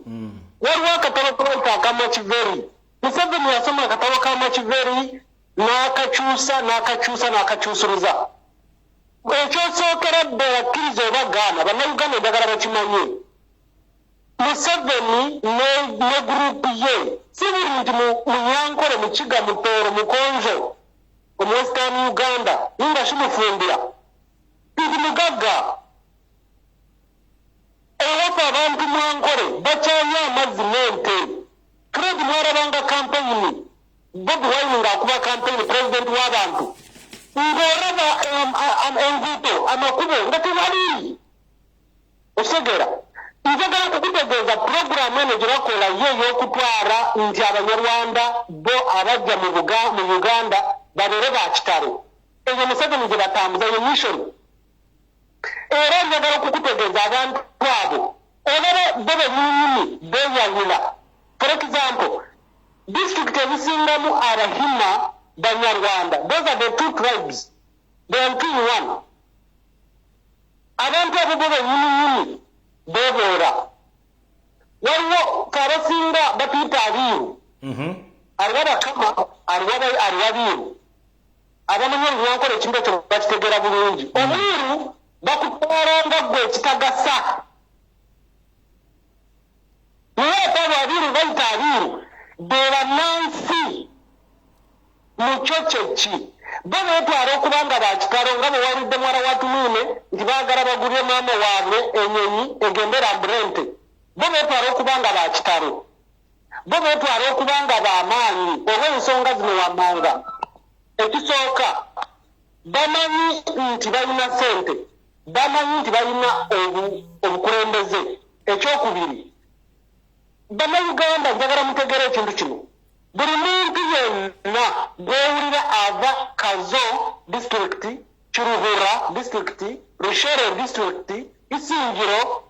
Waliwo akatabo kayita akamakiveri. Museveni yasoma akatabo kamakiveri n'akakyusuruza. Ekyosookera ddala kkiriza oba gaana bannayuganda njagala bakimanye. Museveni ne gurupu ye si buli nti Munyankole Mukiga Mutooro Mukonjo omu Western Uganda ninga kimufumbira nti mugagga ewafa abantu Mwankole bakyanya amazzi n'ente. Fred mwarabanga kampeyini Bobi Wine ng'akuba kampeyini pulezidenti w'abantu ng'oraba enguuto amakubo nga tewali osegera. Njagala kukutegeeza puroguramu eno gye bakola ye ey'okutwala nti Abanyarwanda bo abajja mu Uganda babeere ba kitalo. Eyo Museveni gye batambuza ye mission. Era njagala kukutegeeza abantu abo olaba bo bennyini beeyawula. For example, district ezisingamu Abahima Banyarwanda, those are the two tribes. They are two in one. Abantu abo bo bennyini beboora. Waliwo kabasinga batuyita abiiru. Aliwo Bakama, aliwo abiiru. Abamanyi Munyankole ekintu ekyo bakitegeera bulungi. Omwiru bakutwalanga gwe ekitagasa. Naye ate abo abiiru bayita abiiru be bannansi mu kyo kyeki. Bo beetwala okuba nga bakitalo nga bwe walidde mwala wa Tumuune nti baagala bagulye maama waabwe ennyonyi egendera Brente. Bo beetwala okuba nga bakitalo. Bo beetwala okuba nga b'amaanyi olw'ensonga zino wammanga. Ekisooka bamanyi nti balina ssente, bamanyi nti balina obukulembeze. Ekyokubiri Bannayuganda njagala mutegere ekintu kino. Buli muntu yenna gwewulira ava Kazo district, Kiruhura district, Rushere district, Isingiro,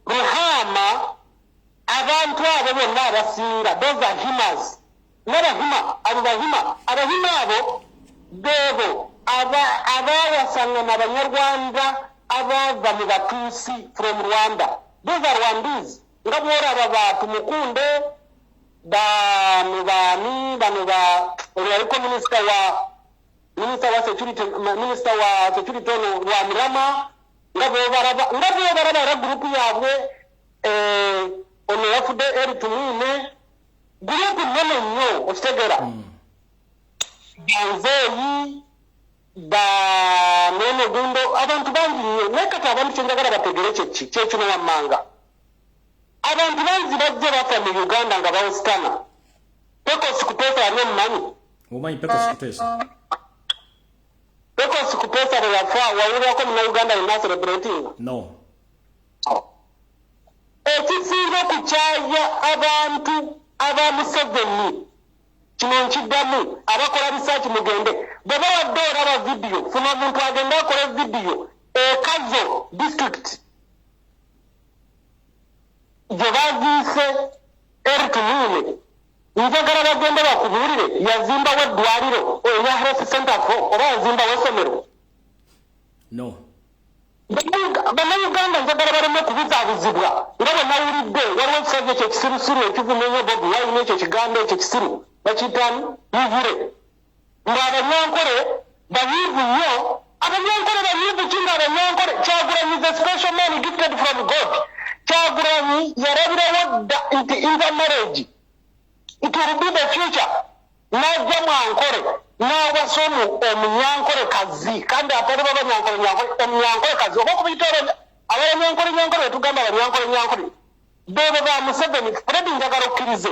Ruhama, abantu abo bonna abasinga those are Himas. N'Abahima Abahima abo beebo abaawasangana Abanyarwanda abaava mu Batuusi from Rwanda. Those are Rwandese. Nga bw'olaba Baatumukunde bano yaliko minisita wa security ono lwa Murama nga bw'obalaba era gurupu yaabwe ono yafudde eritumiine gurupu nnene nnyo okitegeera. Banzeeyi banene gundo abantu bangi nnyo naye kati abantu kyenjagala bategere kyekino wammanga. Abantu bangi bajja bafa mu Uganda nga bawusitana. Pecos Kutesa yali omumanyi?
Omanyi Pecos Kutesa?
Pecos Kutesa bwe yafa wawulirako Munnayuganda yenna celebrating?
No.
Ekisinga okukyaya abantu aba Museveni kino nkiddamu abakola research mugende bwe bawadde olaba vidiyo funa omuntu agenda akola vidiyo Kazo district gye baziise eritumiine njagala bagende bakubuulire yazimbawo eddwaliro oya health center oba yazimbawo essomero.
No.
Bannayuganda njagala baleme kubuzaabuzibwa nga bwe nawulidde waliwo ekisajja ekyo ekisirusiru ekivumenya Bobi Wine ekyo ekigambo ekyo ekisiru bakiyitamu yivule ng'Abanyankole bayivu nnyo abanyankole balivu kinga abanyankole Kyagulanyi is a special man gifted from God. Kyagulanyi yarabirawo dda nti intermarriage it will be the future. Najja mwankole n'awasomu omunyankole kazi kandi atali omunyankole kazi oba okubiyita abanyankole betugamba abanyankole bebo ba Museveni Fred njagala okkiriza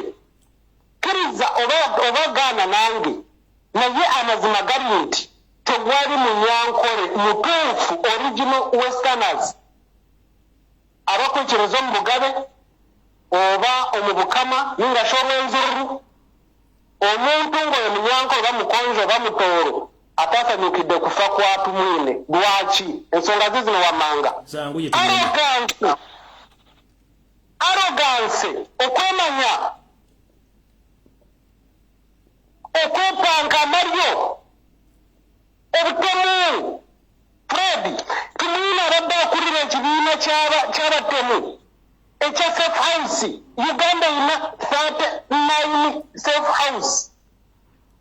oba gaana nange naye amazima gali nti tewali munyankole mutuufu original westerners abakwekireza omu bugabe oba omu bukama ningashi olw'enzururu omuntu ng'oyo munyankole bamukonje oba mutooro ataasanyukidde kufa kwa tumwine lwaki ensonga zino wammanga arrogance okwemanya okwepanka amaryo obutemu Fred tumwine abadde akulira ekibiina ky'abatemu ekya safe house Uganda ina 39 safe house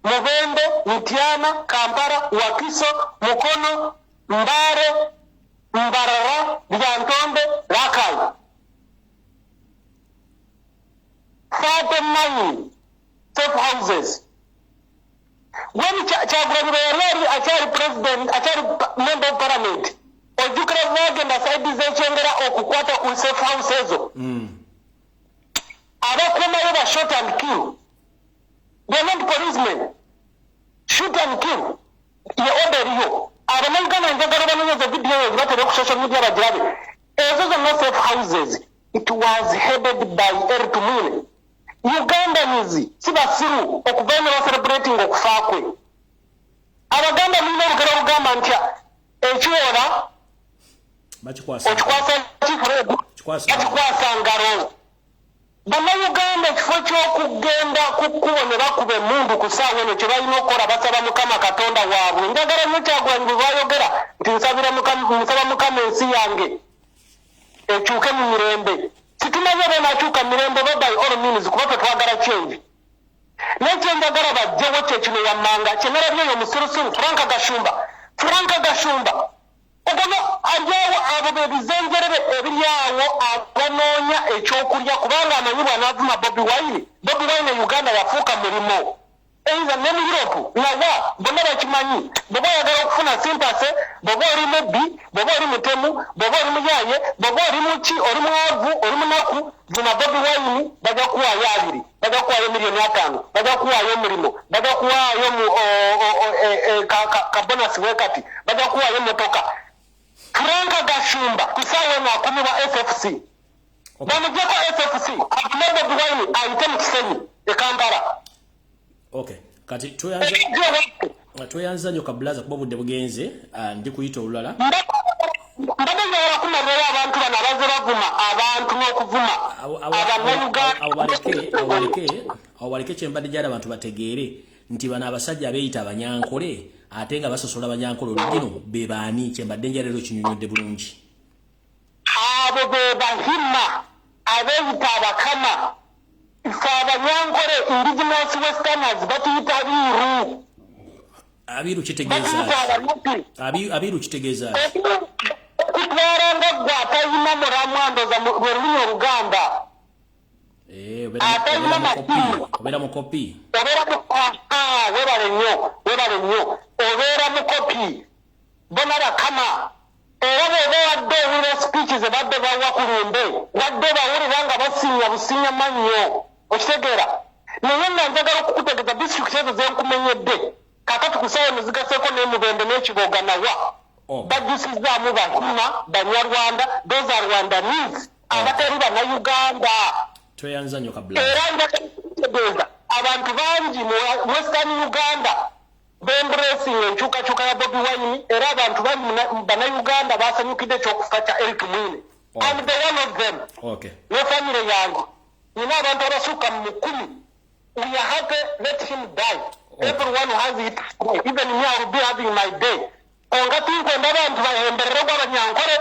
Mubende, Mutiana, Kampala, Wakiso, Mukono, Mbare, Mbarara, Byantonde, Rakai. 39 safe houses. When Kyagulanyi achari president, achari member of parliament, ojukira bagenda side z'ekyengera okukwata ku safe house ezo. Abakumayo ba shot and kill. They're not policemen. Shoot and kill. You order you. Abanyagana njagala banyoza video batera ku social media bajirabe. Ezo zo no safe houses. It was headed by Tumwine. Ugandans sibasiru okuvana ba celebrating okufa kwe. Abaganda mulina olugero lugamba nti ekiwora
bakikwasa
ngaro. Bannayuganda ekifo ky'okugenda kukubonera kuba emundu ku ssaawa eno kye balina okukola basaba Mukama Katonda waabwe. Njagala nnyo Kyagulanyi bwe bayogera nti nsaba Mukama ensi yange ekyuke mu mirembe. Situmanye beenakyuka mu mirembe oba by all means kuba tetwagala change. Naye kye njagala bajjewo kye kino yammanga kye nalabye eyo musirusiru Franka Gashumba. Ogono ajyawo abo bebizenjerere ebiryawo abanoonya ekyokulya kubanga amanyibwa n'avuma Bobi Wine Uganda yafuuka mulimo. Eiza ne mu Europe nawa bonna bakimanyi bw'oba oyagala okufuna simpase bw'oba oli mubbi bw'oba oli mutemu bw'oba oli muyaaye bw'oba oli muki oli mwavu oli munaku vuma Bobi Wine bajja kuwaayo 2 bajja kuwaayo $5,000,000 bajja kuwaayo omulimo bajja kuwaayo ka bonus wekati bajja kuwaayo emmotoka. Franka Gashumba kusaawa eno akumibwa SFC. Bamuggyeko SFC akume Bobi Wine ayite mu kisenyi e Kampala.
Okay, kati tweyanza nnyo kabulaza kuba budde bugenze ndi kuyita olulala.
Mbadde njagala kumalirayo abantu bano abaze bavuma abantu n'okuvuma
awaleke kyembadde gyali abantu bategeere nti bano abasajja abeeyita abanyankole ate nga basosola abanyankole olugino be baani kyembadde njalero kinyonyodde bulungi.
Abo be bahima abeeyita abakama ife abanyankole indigenous westerners batuyita
abiru kitegeeza
okutwala nga gwe atayina mulamu andoza lwe lulimi Oluganda atayina makulu
obeera mukopi
webale nnyo obeera mukopi bona bakama era bw'oba wadde owulira speeches badde bawa ku lumbe wadde bawulira nga businya mannyo okitegeera naye nga njagala okukutegeeza disitulikiti ezo zenkumenyedde kakati ku ssaawa eno zigaseeko n'emubende n'ekiboga nawa bajjusizaamu bahima banyarwanda those are Rwandanese abatali bannayuganda.
Tweyanza nnyo kabula
era njagala abantu bangi mu Western Uganda bembracing enkyukakyuka ya Bobi Wine era abantu bangi bannayuganda basanyukidde ekyokufa kya Tumwine. I'm the one of them. Ne family yange nina abantu abasukka mu 10. We are happy, let him die. Everyone has it. Even me, I will be having my day. Ongati kwenda abantu bahemberera gw'abanyankole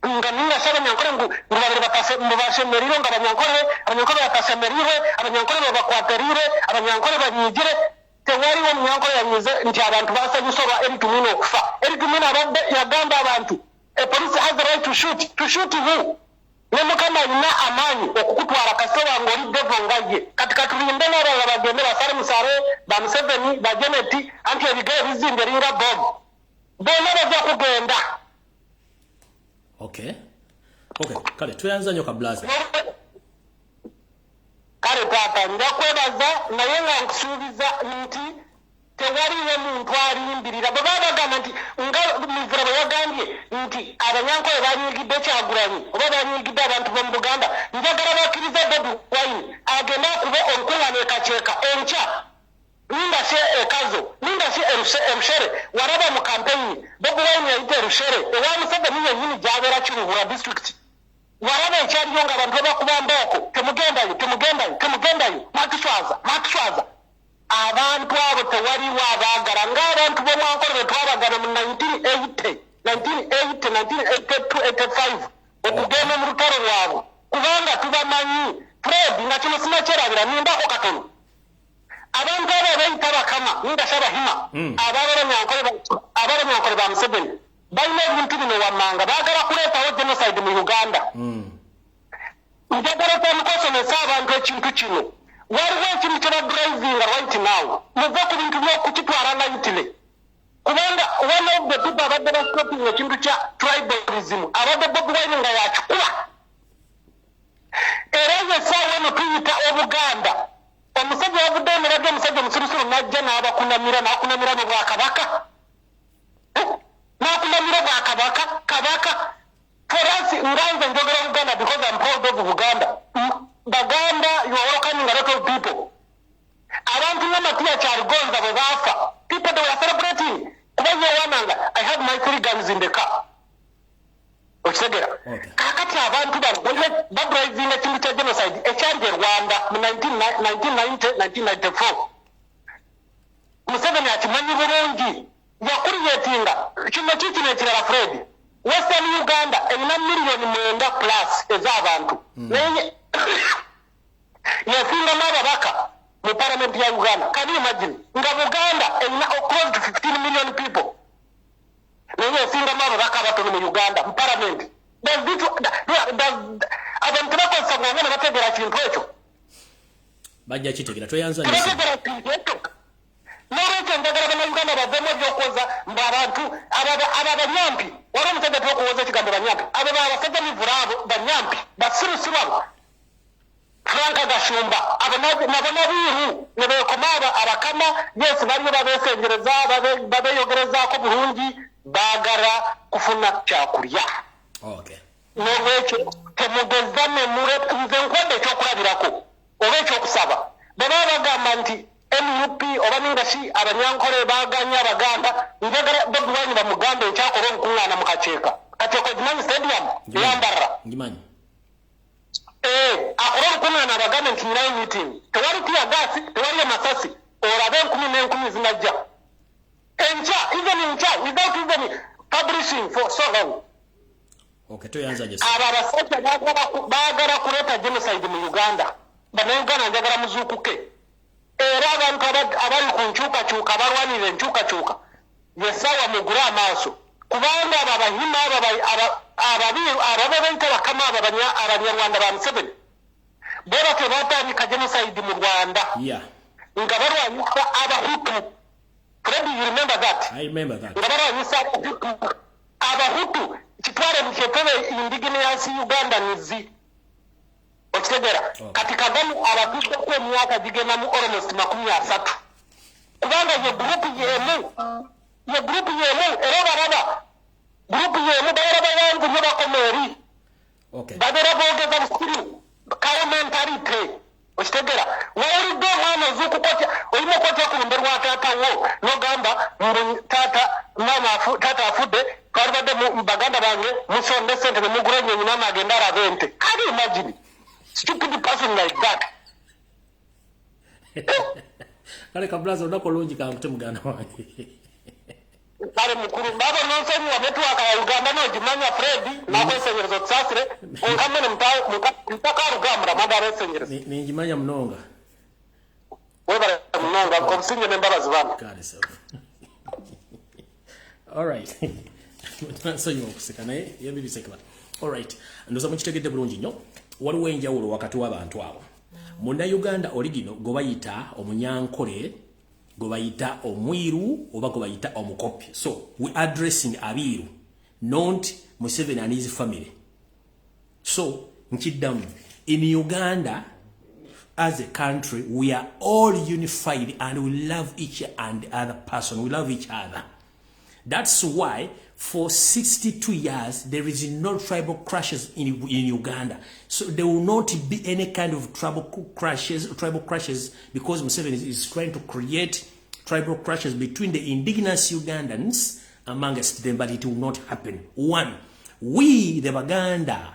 nga ninga saba nyankole ngubabere batashemerire nga abanyankole batasemerire abanyankole babakwaterire abanyankole banyigire tewaliwo munyankole yanyize nti abantu basanyusa olwa Tumwine okufa. Tumina Rabbe Yaganda Bantu. A police has the right to shoot. To shoot who? Nemukama ina amani okukutwala kasowa ngoli devo ngaye katika tulinde nara abagende basare musare ba Museveni ba Geneti anti ebigaye bizinde ringa bomb bona baza kugenda.
Okay kale tuyanza nyo kablaza
kale tata ndakwebaza naye nga nkusuubiza nti tewaliwo muntu alimbirira bwe babagamba nti nga mivura bwe yagambye nti abanyankole banyigidde Kyagulanyi oba banyigidde abantu b'omu Buganda njagala bakkirize Bobi Wine agenda kuba olukuŋŋaana ekaceeka enkya ninda si ekazo ninda si erushere waraba mu kampeyini Bobi Wine yayita erushere ewa Museveni yennyini gy'abeera Kiruhura district waraba ekyaliyo nga abantu bakuba mbooko temugendayo makiswaza abantu abo tewaliwo abaagala ng'abantu b'omwankolero twabagana mu 1985 okugenda mu lutalo lwabwe kubanga tubamanyi Fred nga kino sinakyerabira nindako katono abantu abo abayita bakama nindasa bahima ababanyankole ba Museveni balina ebintu bino wammanga baagala kuleetawo genocide mu Uganda. Njagala kwamukosomesa abantu ekintu kino waliwo ekintu kye badrivinga right now muve ku bintu by'okukitwala lightly kubanga one of the people abadde bastopping ekintu kya tribalism abadde Bobi Wine nga yakikuba era essaawa eno tuyita Obuganda omusajja wavudde emirage omusajja omusirusiru najja n'abakunamira n'akunamira mu Bwakabaka kabaka for us nganze njogera Uganda because I'm proud of Uganda. Baganda, you are welcoming a lot of people. Abantu n'amatiya kyaligonza bwe baafa people they were celebrating kubanga wananga I have my 3 guns in the car. Okitegeera kakati abantu bano badrivinga ekintu kya genocide ekyali Rwanda mu 1994 Museveni akimanyi bulungi yakuliyetinga kino kikino ekirala Fred Western Uganda erina miliyoni 9 plus ez'abantu naye yasinga n'ababaka mu parliament ya Uganda. Can you imagine nga Buganda erina close to 15 million people naye yasinga n'ababaka abatono mu Uganda mu parliament. Abantu bakozesa bwanga ne bategera kintu ekyo
bajja kitegera tweyanza
n'olwekyo njagala bannayuganda baveemu ebyokuwoza ng'abantu abanyampi wali omusajja twokuwoza ekigambo banyampi abo babasajja mivula abo banyampi basirusiru abo Franka Gashumba abo nabo nabiiru ne beekoma abakama yes baliyo babeesengereza babeeyogerezaako bulungi baagala kufuna kyakulya. N'olwekyo temugeza nze nkwadde ekyokulabirako oba ekyokusaba bwe baba bagamba nti MUP oba ningasi abanyankole baganya Abaganda njagala Bobi Wine bamuganda ekyakola omukuŋŋaana mu kaceeka Gimanyi stadium yambarra
ngimanyi
akola omukuŋŋaana Abaganda nti nyinayo meeting tewali tiya gaasi tewali amasasi olabe 10 zinajja enkya without even publishing for so long.
Toyanza Jesse
abo abasajja baagala kuleeta genocide mu Uganda bannayuganda njagala muzuukuke era abantu abali ku nkyukakyuka abalwanira enkyukakyuka yesaawa mugule amaaso kubanga abo abahima ababayita bakama abanyarwanda ba Museveni bo batandika genocide mu Rwanda nga balwanyisa Abahutu. Fred, you remember that?
I remember that.
Nga balwanyisa Abahutu kitwale mu kyetebe indigenous Ugandans okitegeera kati Kagame abatuddeko emyaka gigenda mu almost 30 kubanga ye group yemu era baraba group yemu bayaba bantu nyo bakomeri babeera boogeza busirimu parliamentarity okitegeera wawulidde omwana ozuukukotya olina okotya ku lumbe lwa taata wo nogamba taata afudde twalibadde mu baganda bange musonde sente ne mugula ennyonyi n'amagenda alaba ente. Can you imagine stupid person like that?
Kale kablaza odako longi kankute muganda wange
kale mukuru mbabo nonsonyi wa network ya Uganda n'ogimanya Fred nakwesenyereza otusasire onkamene mutaka Rugambura magara esenyereza
ningimanya munonga
webale munonga obusinge n'embabazi bana
kale sawa All right. So you okuseka naye yabibisekeba. All right. Ndoza mukitegedde bulungi nnyo. Waliwo enjawulo wakati w'abantu abo. Munda Uganda origino go bayita omunyankole, go bayita omwiru oba go bayita omukopi. So we addressing abiru, not Museveni and his family. So nkiddamu, in Uganda as a country we are all unified and we love each and other person. We love each other. That's why for 62 years there is no tribal crashes in Uganda. So there will not be any kind of tribal crashes because Museveni is trying to create tribal crashes between the indigenous Ugandans amongst them, but it will not happen. One, we the Baganda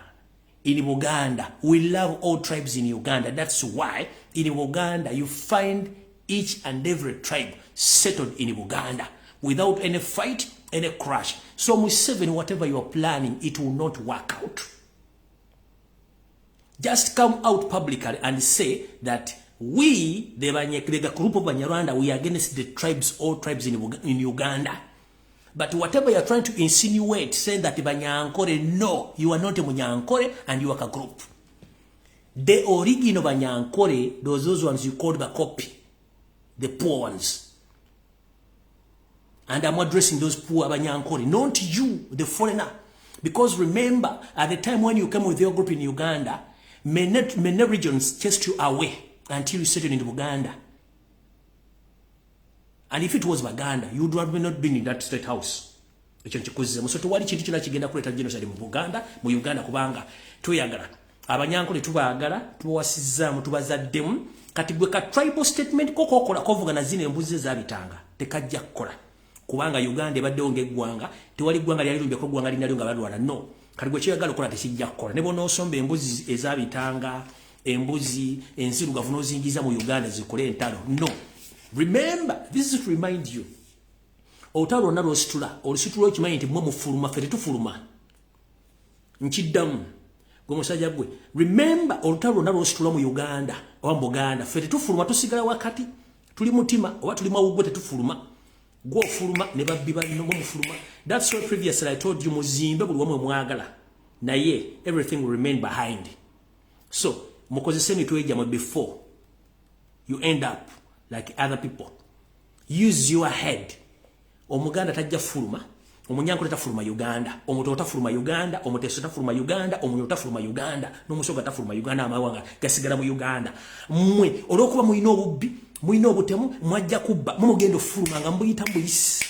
in Uganda, we love all tribes in Uganda. That's why in Uganda you find each and every tribe settled in Uganda without any fight, any crash. So Museveni, whatever you are planning, it will not work out. Just come out publicly and say that we, the group of Banyarwanda, we are against the tribes, all tribes in Uganda. But whatever you are trying to insinuate, saying that Banyankore, no, you are not a Banyankore and you are a group. The original Banyankore, those ones you call the copy, the poor ones. And I'm addressing those poor Banyankore, not you, the foreigner. Because remember, at the time when you came with your group in Uganda, many regions chased you away until you settled in Uganda. And if it was Baganda, you would have not been in that state house. So to wali chintu china chigenda kuleta genocide mu Uganda, mu Uganda kubanga tuyagala. Abanyankole tubagala, tuwasizzamu tubazaddemu, kati gwe ka tribal statement koko kola kovuga na zine embuzi zabitanga. Tekajja kukola. Kubanga Uganda ebaddewo ng'eggwanga, tewali ggwanga lyali lumbye ko ggwanga linalyo nga balwana. No. Kati gwe kyeyagala okola tekijja kukola. Ne bw'onoosomba embuzi ezabitanga, embuzi enzirugavu n'ozingiza mu Uganda zikole entalo. No. Remember, this is to remind you. Otalo na olusitula okimanyi nti mwe mufuluma ffe tetufuluma. Nkiddamu. Gwe musajja gwe. Remember, olutalo na olusitula mu Uganda oba mu Buganda ffe tetufuluma tusigala wakati. Tuli mutima oba tuli mawuggwe tetufuluma. Gwe ofuluma ne babbi balino mwe mufuluma. That's why previously I told you muzimbe buli wamu mwagala. Naye everything will remain behind. So, mukozeseni twejja before you end up like other people. Use your head. Omuganda tajja fuluma, omunyankole tafuluma Uganda, omuto tafuluma Uganda, omuteso tafuluma Uganda, omunyo tafuluma Uganda, n'omusoga tafuluma Uganda, amawanga gasigala mu Uganda. Mmwe olwokuba muyina obubbi, muyina obutemu, mwajja kubba, mumugenda ofuluma nga mbuyita mbuyisi.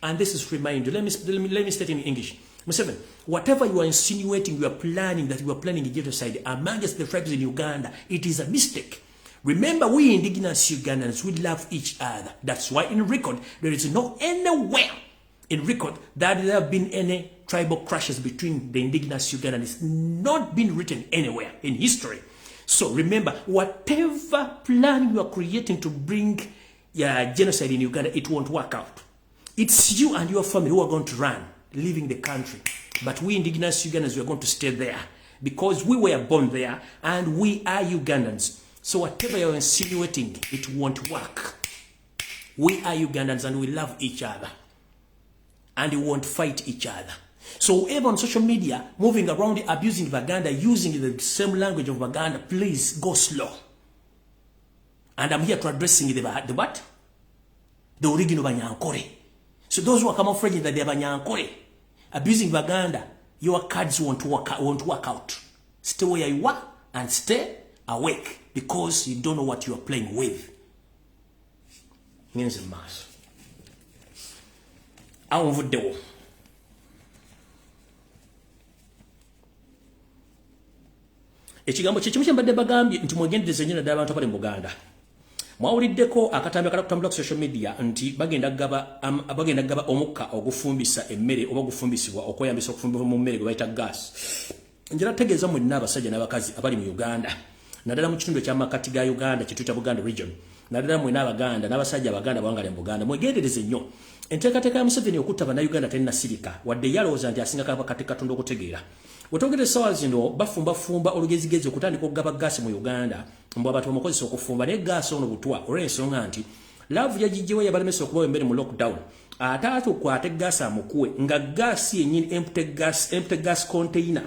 And this is remind you. Let me state in English. Museveni, whatever you are insinuating, you are planning genocide amongst the tribes in Uganda, it is a mistake. Remember, we indigenous Ugandans, we love each other. That's why in record, there is no anywhere in record that there have been any tribal crashes between the indigenous Ugandans. It's not been written anywhere in history. So remember, whatever plan you are creating to bring genocide in Uganda, it won't work out. It's you and your family who are going to run, leaving the country. But we indigenous Ugandans, we are going to stay there because we were born there and we are Ugandans. So whatever you're insinuating, it won't work. We are Ugandans and we love each other. And we won't fight each other. So whoever on social media, moving around, abusing Baganda, using the same language of Baganda, please go slow. And I'm here to addressing the what? The original Banyankore. So those who are camouflaging that they're Banyankore, abusing Baganda, your cards won't work out. Stay where you are and stay awake. Because you don't know what you are playing with. Means a mass. I won't do. Ekigambo kyekimu kyembadde bagambye nti mwegendereze nnyo naddala abantu abali mu Buganda. Mwawuliddeko akatambi akatambula ku social media nti bagenda gaba omukka ogufumbisa emmere oba gufumbisibwa okweyambisa okufumbibwa mu mmere gwe bayita gas. Njala tegeeza mwenna abasajja n'abakazi abali mu Uganda. Nadala mu kitundu kya makati ga Uganda kituyita Buganda region. Nadala mwena abaganda n'abasajja abaganda bawangale mu Buganda. Mwegendereze nnyo. Enteekateeka ya Museveni okutta bannayuganda tennasirika wadde yalowooza nti asinga kabakati Katonda okutegeera. Wetwogere essaawa zino bafumba olugezigezi okutandika okugaba gaasi mu Uganda mbu abantu bamukozesa okufumba naye gaasi ono butwa olw'ensonga nti laavu yagijjewo yabalemesa okubawa emmere mu lockdown atatu kwate gas amukuwe nga gas yenyini empty gas container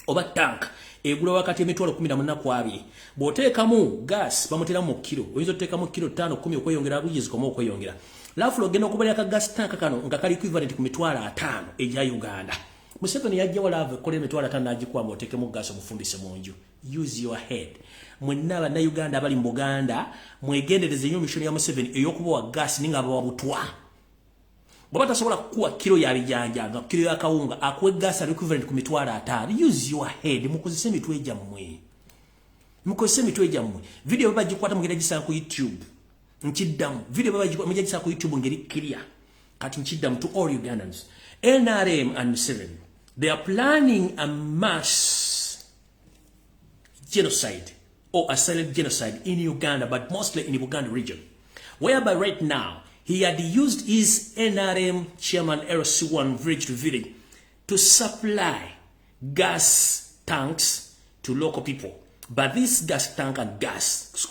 oba tank egula wakati emitwalo 14 kwabye boteekamu gas bamutera mu kilo oyinza oteekamu kilo 5 10 okweyongera bujezi komo okweyongera lafu logenda okubalya ka gas tank kano nga kali equivalent ku mitwalo 5 eja Uganda Museveni yajja wala kole emitwalo 5 nagikwama oteekemu gas omufundise munju use your head mwenna bana Uganda abali mu Buganda mwegendereze nnyo mission ya Museveni eyokubawa gas ninga bawabutwa baba tasobola kuwa kilo ya bijanja nga kilo ya kawunga akwe gas equivalent ku mitwalo 5 use your head mukozese emitwe jammwe video baba gikwata mugenda gisa ku YouTube nchiddamu video baba gikwata gisa ku YouTube ngeri clear kati nchiddamu to all Ugandans NRM and Museveni they are planning a mass genocide or a silent genocide in Uganda, but mostly in the Buganda region, whereby right now he had used his NRM chairman RC1 village to village to supply gas tanks to local people. But this gas tank and gas is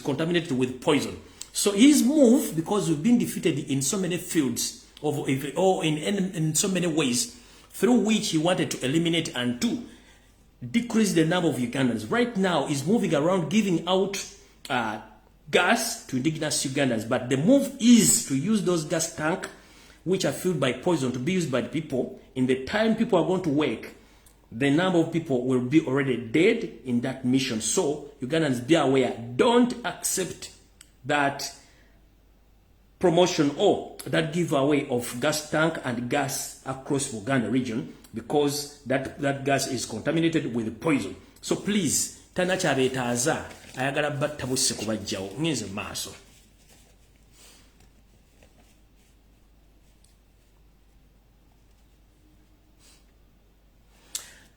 contaminated with poison. So his move, because we've been defeated in so many fields or in so many ways, through which he wanted to eliminate and to decrease the number of Ugandans. Right now, he's moving around giving out gas to indigenous Ugandans. But the move is to use those gas tanks, which are filled by poison, to be used by the people. In the time people are going to work, the number of people will be already dead in that mission. So, Ugandans, be aware. Don't accept that promotion or that giveaway of gas tank and gas across Uganda region, because that gas is contaminated with poison. So please, tanacha betaza ayagala batta busse kubajjawo ngenze maaso.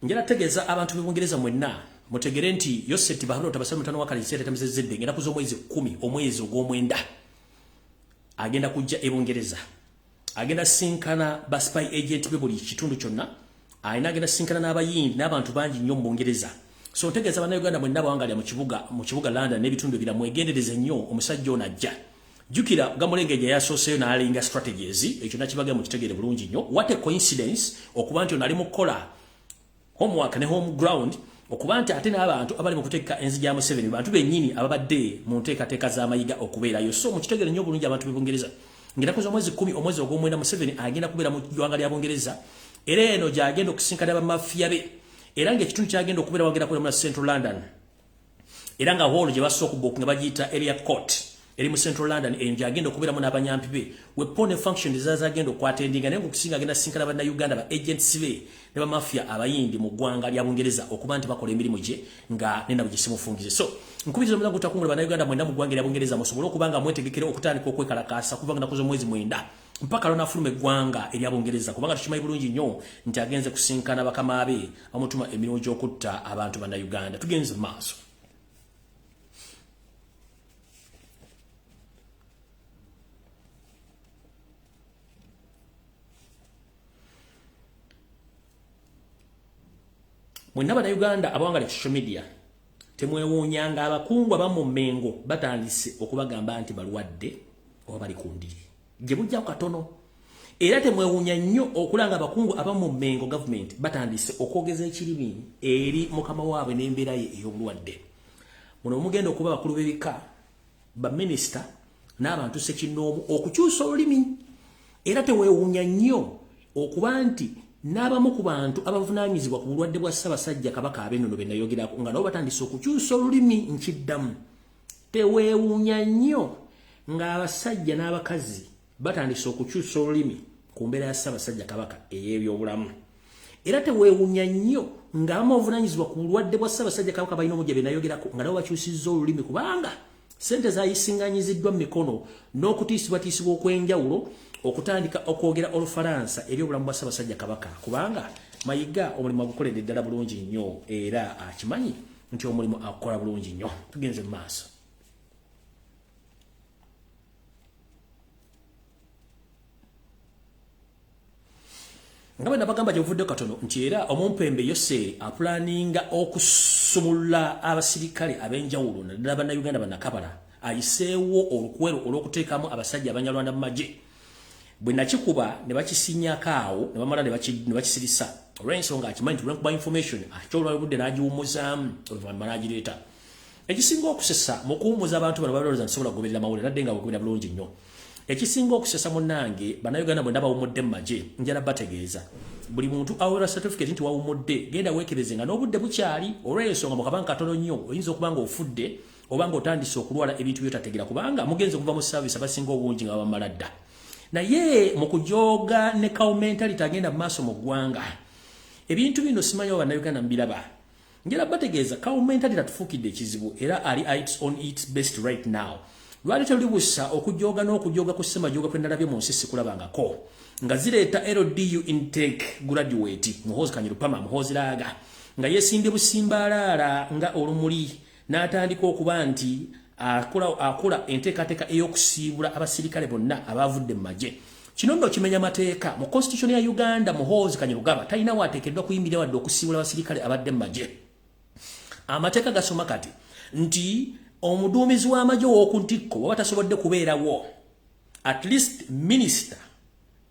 Njala tegeza abantu b'Ubungereza mwenna mutegere nti Yoseti Bahano tabasema mutano wakali sete tamizezedde ngenda kuzo mwezi 10 omwezi ogw'omwenda agenda kujja Ebungereza agenda sinkana ba spy agent be buli kitundu kyonna ayina agenda sinkana n'abayindi n'abantu bangi nnyo mu Bungereza. So ntegeeza bana Uganda mwenna bawangalya mu kibuga London n'ebitundu ebira mwegendereze nnyo omusajja ono ajja. Jukira gamulengeje yasoseyo n'alinga strategies ekyo nakibaga mu kitegere bulungi nnyo. What a coincidence okuba nti onali mukola homework ne home ground okuba nti ate n'abantu abali mu kuteeka enzija mu 7 bantu bennyini ababadde mu nteekateeka z'amayiga okubeerayo. So mu kitegere nnyo bulungi abantu b'Ebungereza ngenda kuza omwezi 10 omwezi ogw'omwenda mu 7 agenda kubeera mu ggwanga lya Bungereza era eno gy'agenda okusinkana bamafiya be era ng'ekitundu ky'agenda okubeera wagenda kubeera mu Central London era nga hall gye basobola okubuukinga bagiyita area court eri mu Central London eyo gy'agenda okubeeramu n'abanyampi be weapon function zazagenda okwatendinga naye ng'okusinga agenda sinkana bannayuganda ba agents be ne bamafiya abayindi mu ggwanga lya Bungereza okuba nti bakola emirimu gye nga nenda bugisimufungize. So nkubiriza omulango takungula bannayuganda mwenda mu ggwanga lya Bungereza musobole okuba nga mwetegekera okutandika okwekalakaasa kuva nga nakuza omwezi 9 mpaka lona afuluma eggwanga erya Bungereza kubanga tukimanyi bulungi nnyo nti agenze kusinkana bakama be amutuma emirimu gy'okutta abantu bannayuganda. Tugenze mu maaso. Mwenna bannayuganda abawangala social media temwewuunyanga abakungu abamu Mengo batandise okubagamba nti balwadde oba bali ku ndiri gye bujja katono era temwewuunya nnyo okulanga abakungu abamu Mengo government batandise okwogeza ekirimi eri mukama waabwe n'embeera ye ey'obulwadde. Muno mugenda okuba abakulu b'ebika baminisita n'abantu sekinnoomu okukyusa olulimi era teweewuunya nnyo okuba nti n'abamu ku bantu abavunaanyizibwa ku bulwadde bwa Ssaabasajja Kabaka ab'ennono be nayogerako nga nabo batandise okukyusa olulimi nkiddamu. Teweewuunya nnyo ng'abasajja n'abakazi batandise okukyusa olulimi ku mbeera ya Ssaabasajja Kabaka ey'ebyobulamu. Era teweewuunya nnyo ng'abamu abavunaanyizibwa ku bulwadde bwa Ssaabasajja Kabaka balina omujja be nayogerako nga nabo bakyusizza olulimi kubanga ssente zaayisinganyiziddwa mu mikono n'okutiisibwatiisibwa okw'enjawulo okutandika okwogera Olufalansa eri obulamu bwa Ssaabasajja Kabaka kubanga Mayiga omulimu agukoledde ddala bulungi nnyo era akimanyi nti omulimu akola bulungi nnyo. Tugenze mu maaso. Nga bwe nabagamba gye buvudde katono nti era omumpembe Yoseri apulaninga okusumulula abasirikale ab'enjawulo naddala bannayuganda bannakabala ayiseewo olukwero olw'okuteekamu abasajja abanyalwanda mu magye bwe nakikuba ne bakisinyako awo ne bamala ne bakisirisa olw'ensonga akimanyi nti olw'enkuba information akyolwa budde n'agiwummuzaamu oluvannyuma n'agireeta ekisinga okusesa mu kuwummuza abantu bano balowooza nsobola kugoberera mawulire nadde nga bwegoberera bulungi nnyo ekisinga okusesa munnange bannayuganda bwe ndabawummudde mu magye njala bategeeza buli muntu aweerwa certificate nti wawummudde genda weekebeze nga n'obudde bukyali olw'ensonga mu kabanga katono nnyo oyinza okuba nga ofudde oba nga otandise okulwala ebintu byotategera kubanga mugenzi okuva mu service abasinga obungi nga bamala dda naye mu kujooga ne kaumentality agenda mu maaso mu ggwanga ebintu bino simanyi oba bannayuganda mbiraba njala bategeeza kaumentality tatufuukidde ekizibu era ali on its best right now lwali terulibusa okujooga n'okujooga ku ssemajooga kwe nalabye mu nsi sikulabangako nga zireeta LDU intake graduate muhoozi kanyirupama muhoozi laaga nga yeesinde busimbaalaala nga olumuli n'atandika okuba nti akola enteekateeka ey'okusiibula abasirikale bonna abavudde mu magye kino nno kimenya mateeka mu constitution ya Uganda muhoozi kanyirugaba talina waateekeddwa kuyimirira wadde okusiibula abasirikale abadde mu magye amateeka gasoma kati nti omuduumizi w'amagye w'oku ntikko bw'aba tasobodde kubeerawo at least minister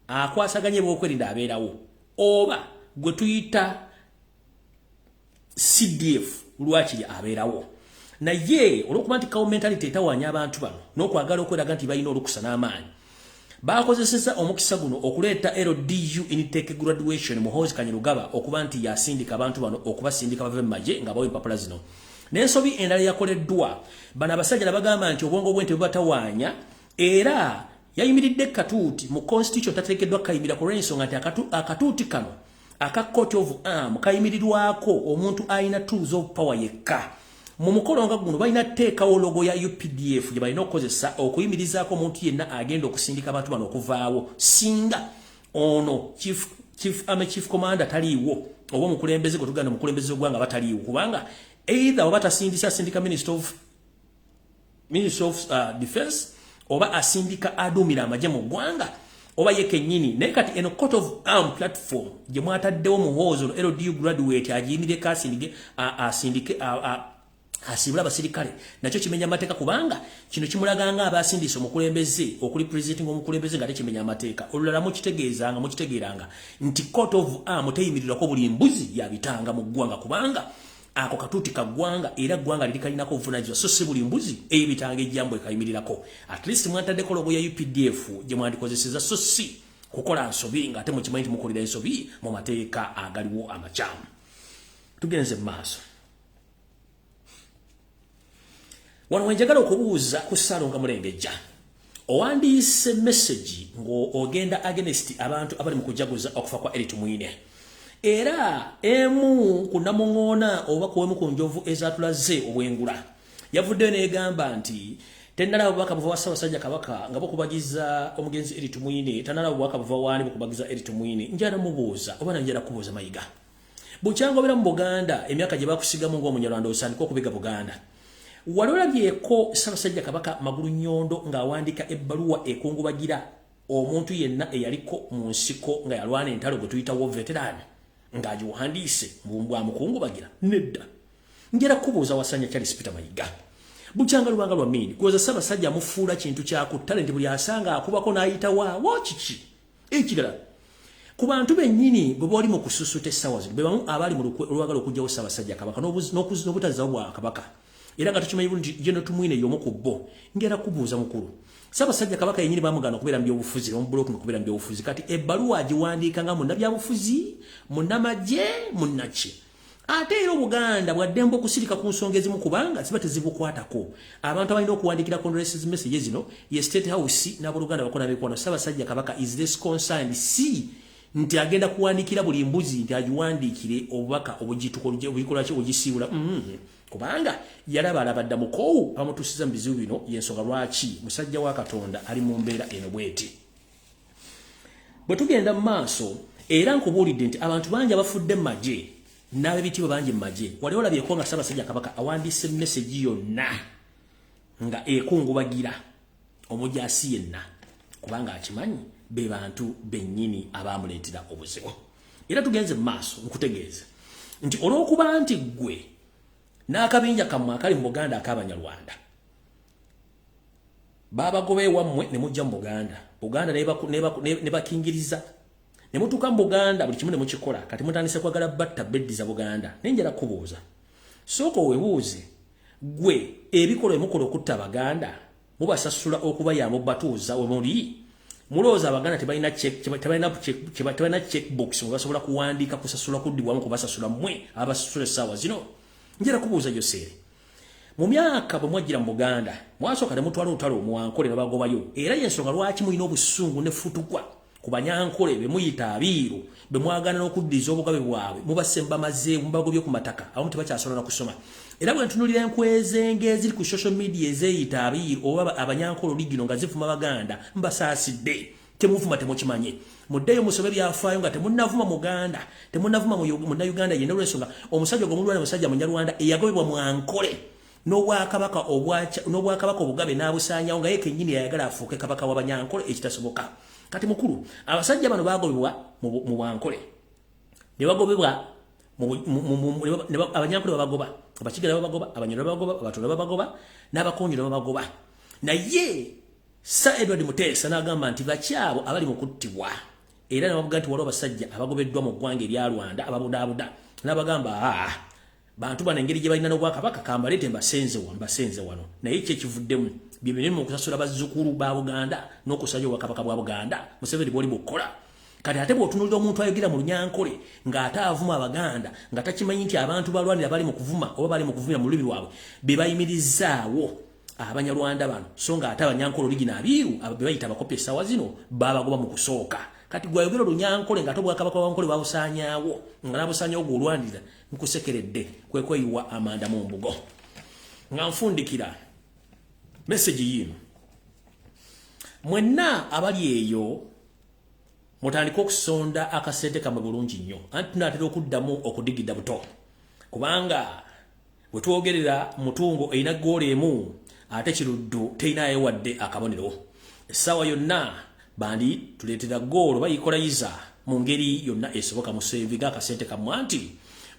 akwasaganye bw'okwerinda abeerawo oba gwe tuyita CDF lwakiri abeerawo naye olw'okuba nti kaumentality etawaanya abantu bano n'okwagala okweraga nti balina olukusa n'amaanyi bakozeseza omukisa guno okuleeta LDU intake graduation muhoozi kanyirugaba okuba nti yasindika abantu bano okubasindika bave mu magye nga bawa empapula zino n'ensobi endala yakoleddwa bano abasajja bagamba nti obwongo bw'ente bubatawaanya era yayimiridde katuuti mu constitution tateekeddwa kayimira ku lw'ensonga nti akatuuti kano aka court of arm kayimirirwako omuntu ayina tools of power yekka mu mukolo nga guno balina teekawo logo ya UPDF gye balina okukozesa okuyimirizaako omuntu yenna agenda okusindika abantu bano okuvaawo singa ono chief commander taliiwo oba omukulembeze gwe tugenda omukulembeze ogwanga bataliiwo kubanga either oba tasindika minister of defense oba asindika aduumira amagye mu ggwanga oba ye kennyini naye kati eno court of arm platform gye mwataddewo muhoozi ono LDU graduate agiyimireko asindike asibula abasirikale nakyo kimenya amateeka kubanga kino kimulaganga abasindise omukulembeze okuli presenting omukulembeze nga tekimenya amateeka olulala mukitegeeranga nti court of arm teyimirirwako buli mbuzi yabitanga mu ggwanga kubanga ako katuuti ka ggwanga era ggwanga liri kalinako obuvunaanyizibwa so si buli mbuzi ey'ebitanga ejjambo ekayimirirako at least mwataddeko logo ya UPDF gye mwandikozeseza so si kukola nsobi ng'ate mukimanyi nti mukolera ensobi mu mateeka agaliwo amakyamu tugenze mu maaso wano wenjagala okubuuza ku Ssaalonga Mulengejja owandiise message ng'ogenda against abantu abali mu kujaguza okufa kwa Eric Mwine era emu kunamuŋoona oba kuwemu ku njovu ezatulaze obwengula yavuddeyo n'egamba nti tennalaba bubaka buva wa Ssaabasajja Kabaka nga bukubagiza omugenzi Eric Mwine tannalaba bubaka buva waani bukubagiza Eric Mwine njala mubuuza oba nanjala kubuuza mayiga bukyangobera mu Buganda emyaka gye bakusigamu ng'omunyarwanda osandika okubiga Buganda walolabyeko Ssaabasajja Kabaka Magulu Nyondo ng'awandiika ebbaluwa ekungubagira omuntu yenna eyaliko mu nsiko nga yalwana entalo gwe tuyita war veteran ng'agiwandiise bwa mukungubagira nedda njera kubuuza wasanya Charles Peter Mayiga bukyanga lubanga lwa mini kuweza Ssaabasajja amufuula kintu kyakutta nti buli asanga akubako n'ayita waawo kiki ekirala ku bantu bennyini bwe bali mu kususuta essaawa zino be bamu abali mu olwagala okugyawo Ssaabasajja Kabaka n'obutazawo bwa Kabaka era nga tukimanyi bulungi General Tumwine y'omu ku bo ngera kubuuza mukulu Ssaabasajja Kabaka yennyini bamugana okubeera mu byobufuzi omubulooki okubeera mu byobufuzi kati ebbaluwa agiwandiika nga munnabyabufuzi munnamagye munnaki ate era Obuganda bwaddemba okusirika ku nsonga ezimu kubanga ziba tezibukwatako abantu abalina okuwandikira condolences messages zino ye State House n'abooluganda bakola mikwano Ssaabasajja Kabaka is less concerned si nti agenda kuwandikira buli mbuzi nti agiwandiikire obubaka obugikola ki ogisiibula kubanga yalaba dda mukowu amutusiza mu bizibu bino yensonga lwaki musajja wa Katonda ali mu mbeera eno bweti bwe tugenda mu maaso era nkubuulidde nti abantu bangi abafudde mu magye n'ab'ebitiibwa bangi mu magye wali olabyeko nga Ssaabasajja Kabaka awandiise message yonna nga ekungubagira omujaasi yenna kubanga akimanyi be bantu bennyini abaamuleetera obuzibu era tugenze mu maaso nkutegeeza nti olw'okuba nti ggwe n'akabinja kammwe akali mu Buganda ak'Abanyarwanda baba gobe wamwe ne mujja mu Buganda ne bakingiriza ne mutuka mu Buganda buli kimu ne mukikola kati mutandise kwagala batta beddi za Buganda nenjera kubuuza soko webuuze gwe ebikolo emukola okutta Abaganda mubasasula okuba yabo batuuza omuli muloza Abaganda tebalina checkbox mubasobola kuwandiika kusasula kuddibwamu kubasasula mmwe abasasula essaawa zino njera kubuuza Josere mu myaka bwe mwajjira mu Buganda mwasooka ne mutwala olutalo omuwankole babagobayo era yensonga lwaki mulina obusungu ne futukwa ku Banyankole be muyita abiiru be mwagana n'okuddiza obugabe bwabwe mubasemba mazeebu mubagobye ku mataka abamu tebakyasobola na kusoma era bwe ntunulira enkwezenge eziri ku social media ezeyita abiiru oba Abanyankole oligino nga zivuma Baganda mbasaasidde temuvuma temukimanye muddeyo musobe byafaayo nga temunnavuma Muganda temunnavuma Munnayuganda yenna olw'ensonga omusajja ogw'omulwana musajja Munyarwanda eyagobebwa Mwankole n'obwakabaka obugabe n'abusaanyawo nga ye kennyini yayagala afuuke kabaka w'Abanyankole ekitasoboka kati mukulu abasajja bano bagobebwa mu Bwankole ne bagobebwa Abanyankole babagoba Abakigala babagoba Abanyoro babagoba Abatono babagoba n'Abakonjolo babagoba naye Sir Edward Muteesa n'agamba nti bakyabo abali mu kuttibwa era n'abavuga nti waliwo abasajja abagobeddwa mu ggwanga erya Rwanda ababudaabuda n'abagamba bantu bano engeri gye balina n'Obwakabaka kambaleete mbasenze wano naye kyekivuddemu bye binene mu kusasula bazzukulu ba Buganda n'okusajja Obwakabaka bwa Buganda Museveni bw'oli bukola kati ate bw'otunuulira omuntu ayogera mu Lunyankole ng'ate avuma Abaganda nga takimanyi nti abantu balwanira bali mu kuvuma oba bali mu kuvumira mu lulimi lwabwe be bayimirizaawo Abanyarwanda bano so ng'ate Abanyankole oligina abiiru be bayita abakopi essaawa zino babagoba mu kusooka kati gwayogera Lunyankole ng'ate Obwakabaka bw'Abankole babusaanyaawo nga nabusaanyaawo gw'olwanirira nkusekeredde kwe kweyiwa amanda mu mbugo nga nfundikira message yino mwenna abali eyo mutandika okusonda akasente kamwe bulungi nnyo anti tunaatera okuddamu okudigidda buto kubanga bwe twogerera mutungo erina ggoolo emu ate Kiruddu terinayo wadde akabonero essaawa yonna bandi tuleetera ggoolo bayikolayiza mu ngeri yonna esoboka museviga akasente kammwe anti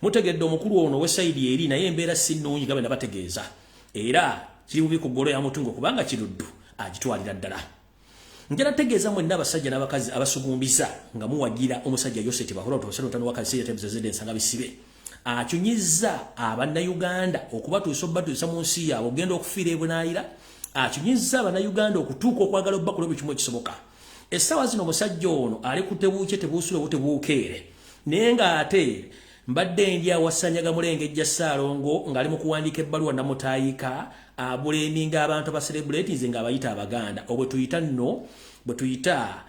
mutegedde omukulu ono w'essayidi eri naye embeera si nnungi nga bwe nabategeeza era kiri bubi ku ggoolo ya mutungo kubanga Kiruddu agitwalira ddala njala tegeeza mwenna abasajja n'abakazi abasugumbiza nga muwagira omusajja Yoseti Bahura otoserotano wakazi yatebezezede ensanga bisibe akyunyizza Abannayuganda okubatuusa obatuusa mu nsi yaabwe ogenda okufiira ebunaayira akyunyizza Abannayuganda okutuuka okwagala obbakula buli kimu ekisoboka essaawa zino omusajja ono ali ku tebuukye tebuusule tebuukeere naye ng'ate mbadde ndya wasanyaga Mulengejja Ssaalongo ng'ali mu kuwandiika ebbaluwa namutaayika abuleminga abantu aba celebrities ng'abayita Abaganda obwe tuyita nno bwe tuyita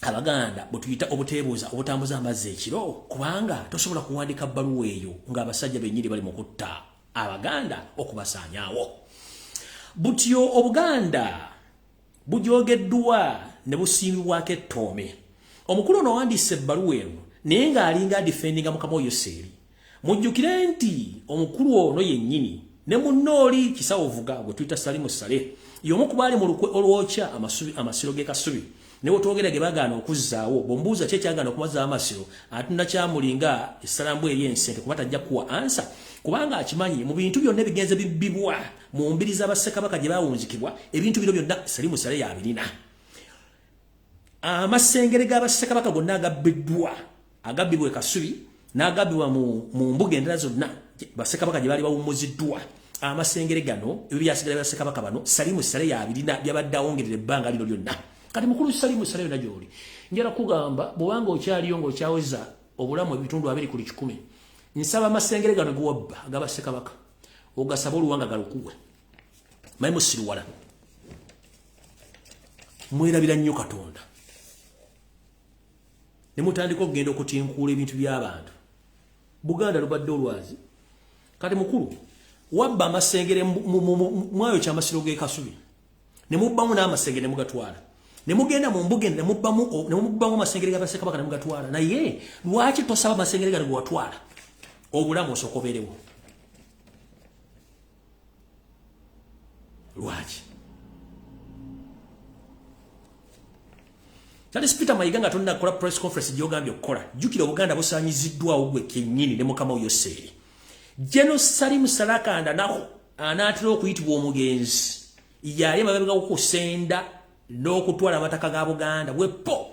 Abaganda bwe tuyita obuteebuuza obutambuza amazzi ekiro kubanga tosobola kuwandika bbaluwa eyo ng'abasajja bennyini bali mu kutta Abaganda okubasaanyaawo butyo Obuganda bujogeddwa ne busiimibwako ettoome omukulu ono wandiise ebbaluwa eno naye ng'alinga defendinga Mukama Yoseri mujjukire nti omukulu ono yennyini ne munnooli Kisawovuga gwe tuyita Salimu Sale y'omu ku baali mu lukwe olwokya amasiro g'e Kasubi ne bwetwogera ge bagaana okuzzaawo bw'ombuuza ki ekyagaana okumazaawo amasiro atunda kyamulinga essalambwa eri ensente kuba tajja kuwa ansa kubanga akimanyi mu bintu byonna ebigenze bibbibwa mu mbiri z'abassekabaka gye baawunzikibwa ebintu bino byonna Salimu Sale yabirina amasengere g'abassekabaka gonna agabbibwa e Kasubi n'agabbibwa mu mbuga endala zonna bassekabaka gye baali bawummuziddwa amasengere gano ebyo byasigala bassekabaka bano Salimu Sale yabirina byabadde awongerera ebbanga lino lyonna kati mukulu Salimu Sale yonna gy'oli njala kugamba bw'obanga okyaliyo ng'okyaweza obulamu ebitundu 2 ku 100 nsaba amasengere gano gewabba ag'abassekabaka ogasaba oluwanga galukuwe mayi musiruwala mwerabira nnyo Katonda ne mutandika okugenda okutinkuula ebintu by'abantu Buganda lubadde olwazi kati mukulu wabba amasengere mwayo kyamasiro g'e Kasubi ne mubbamu n'amasengere ne mugatwala ne mugenda mu mbuga ne mubbamu amasengere g'abassekabaka ne mugatwala naye lwaki tosaba amasengere gano gewatwala obulamu osooka obeerewo lwaki Charles Peter Mayiga nga tonna kola press conference gy'ogambye okukola jjukira Obuganda busaanyiziddwawo gwe kennyini ne Mukama Yoseri Jeno Salimu Salakanda nako anaatera okuyitibwa omugenzi yali mabega okusenda n'okutwala amataka ga Buganda wepo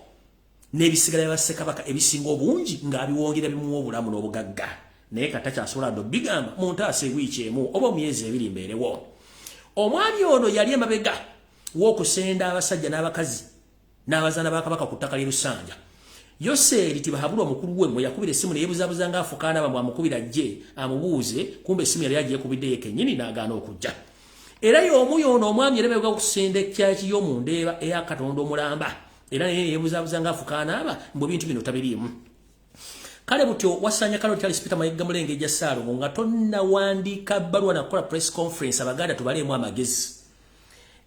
n'ebisigala by'Abassekabaka ebisinga obungi ng'abiwongera bimuwa obulamu n'obugagga naye katakyasobola ndo bigamba mu ntaasa ewiiki emu oba emyezi ebiri mbeerewo. Omwami ono yali emabega w'okusenda abasajja n'abakazi n'abazaana ba Kabaka ku ttaka ly'e Lusanja. Yoseeri Tibahabulwa omukulu we mwe yakubira essimu ne yeebuzaabuza ng'afukaana bamwe amukubira jje amubuuze kumbe essimu yali agyekubiddeyo kennyini n'agaana okujja. Era y'omu y'ono omwami yali emabega w'okusenda ekyaki y'omu Ndeeba eya Katonda omulamba era naye yeebuzaabuza ng'afukaana aba mbu bintu bino tabiriimu. Kale butyo wasanya Kalo Charles Peter Mayiga Mulenge ejja Saalongo nga tonnawandiika bbaluwa nakola press conference Abaganda tubaleemu amagezi.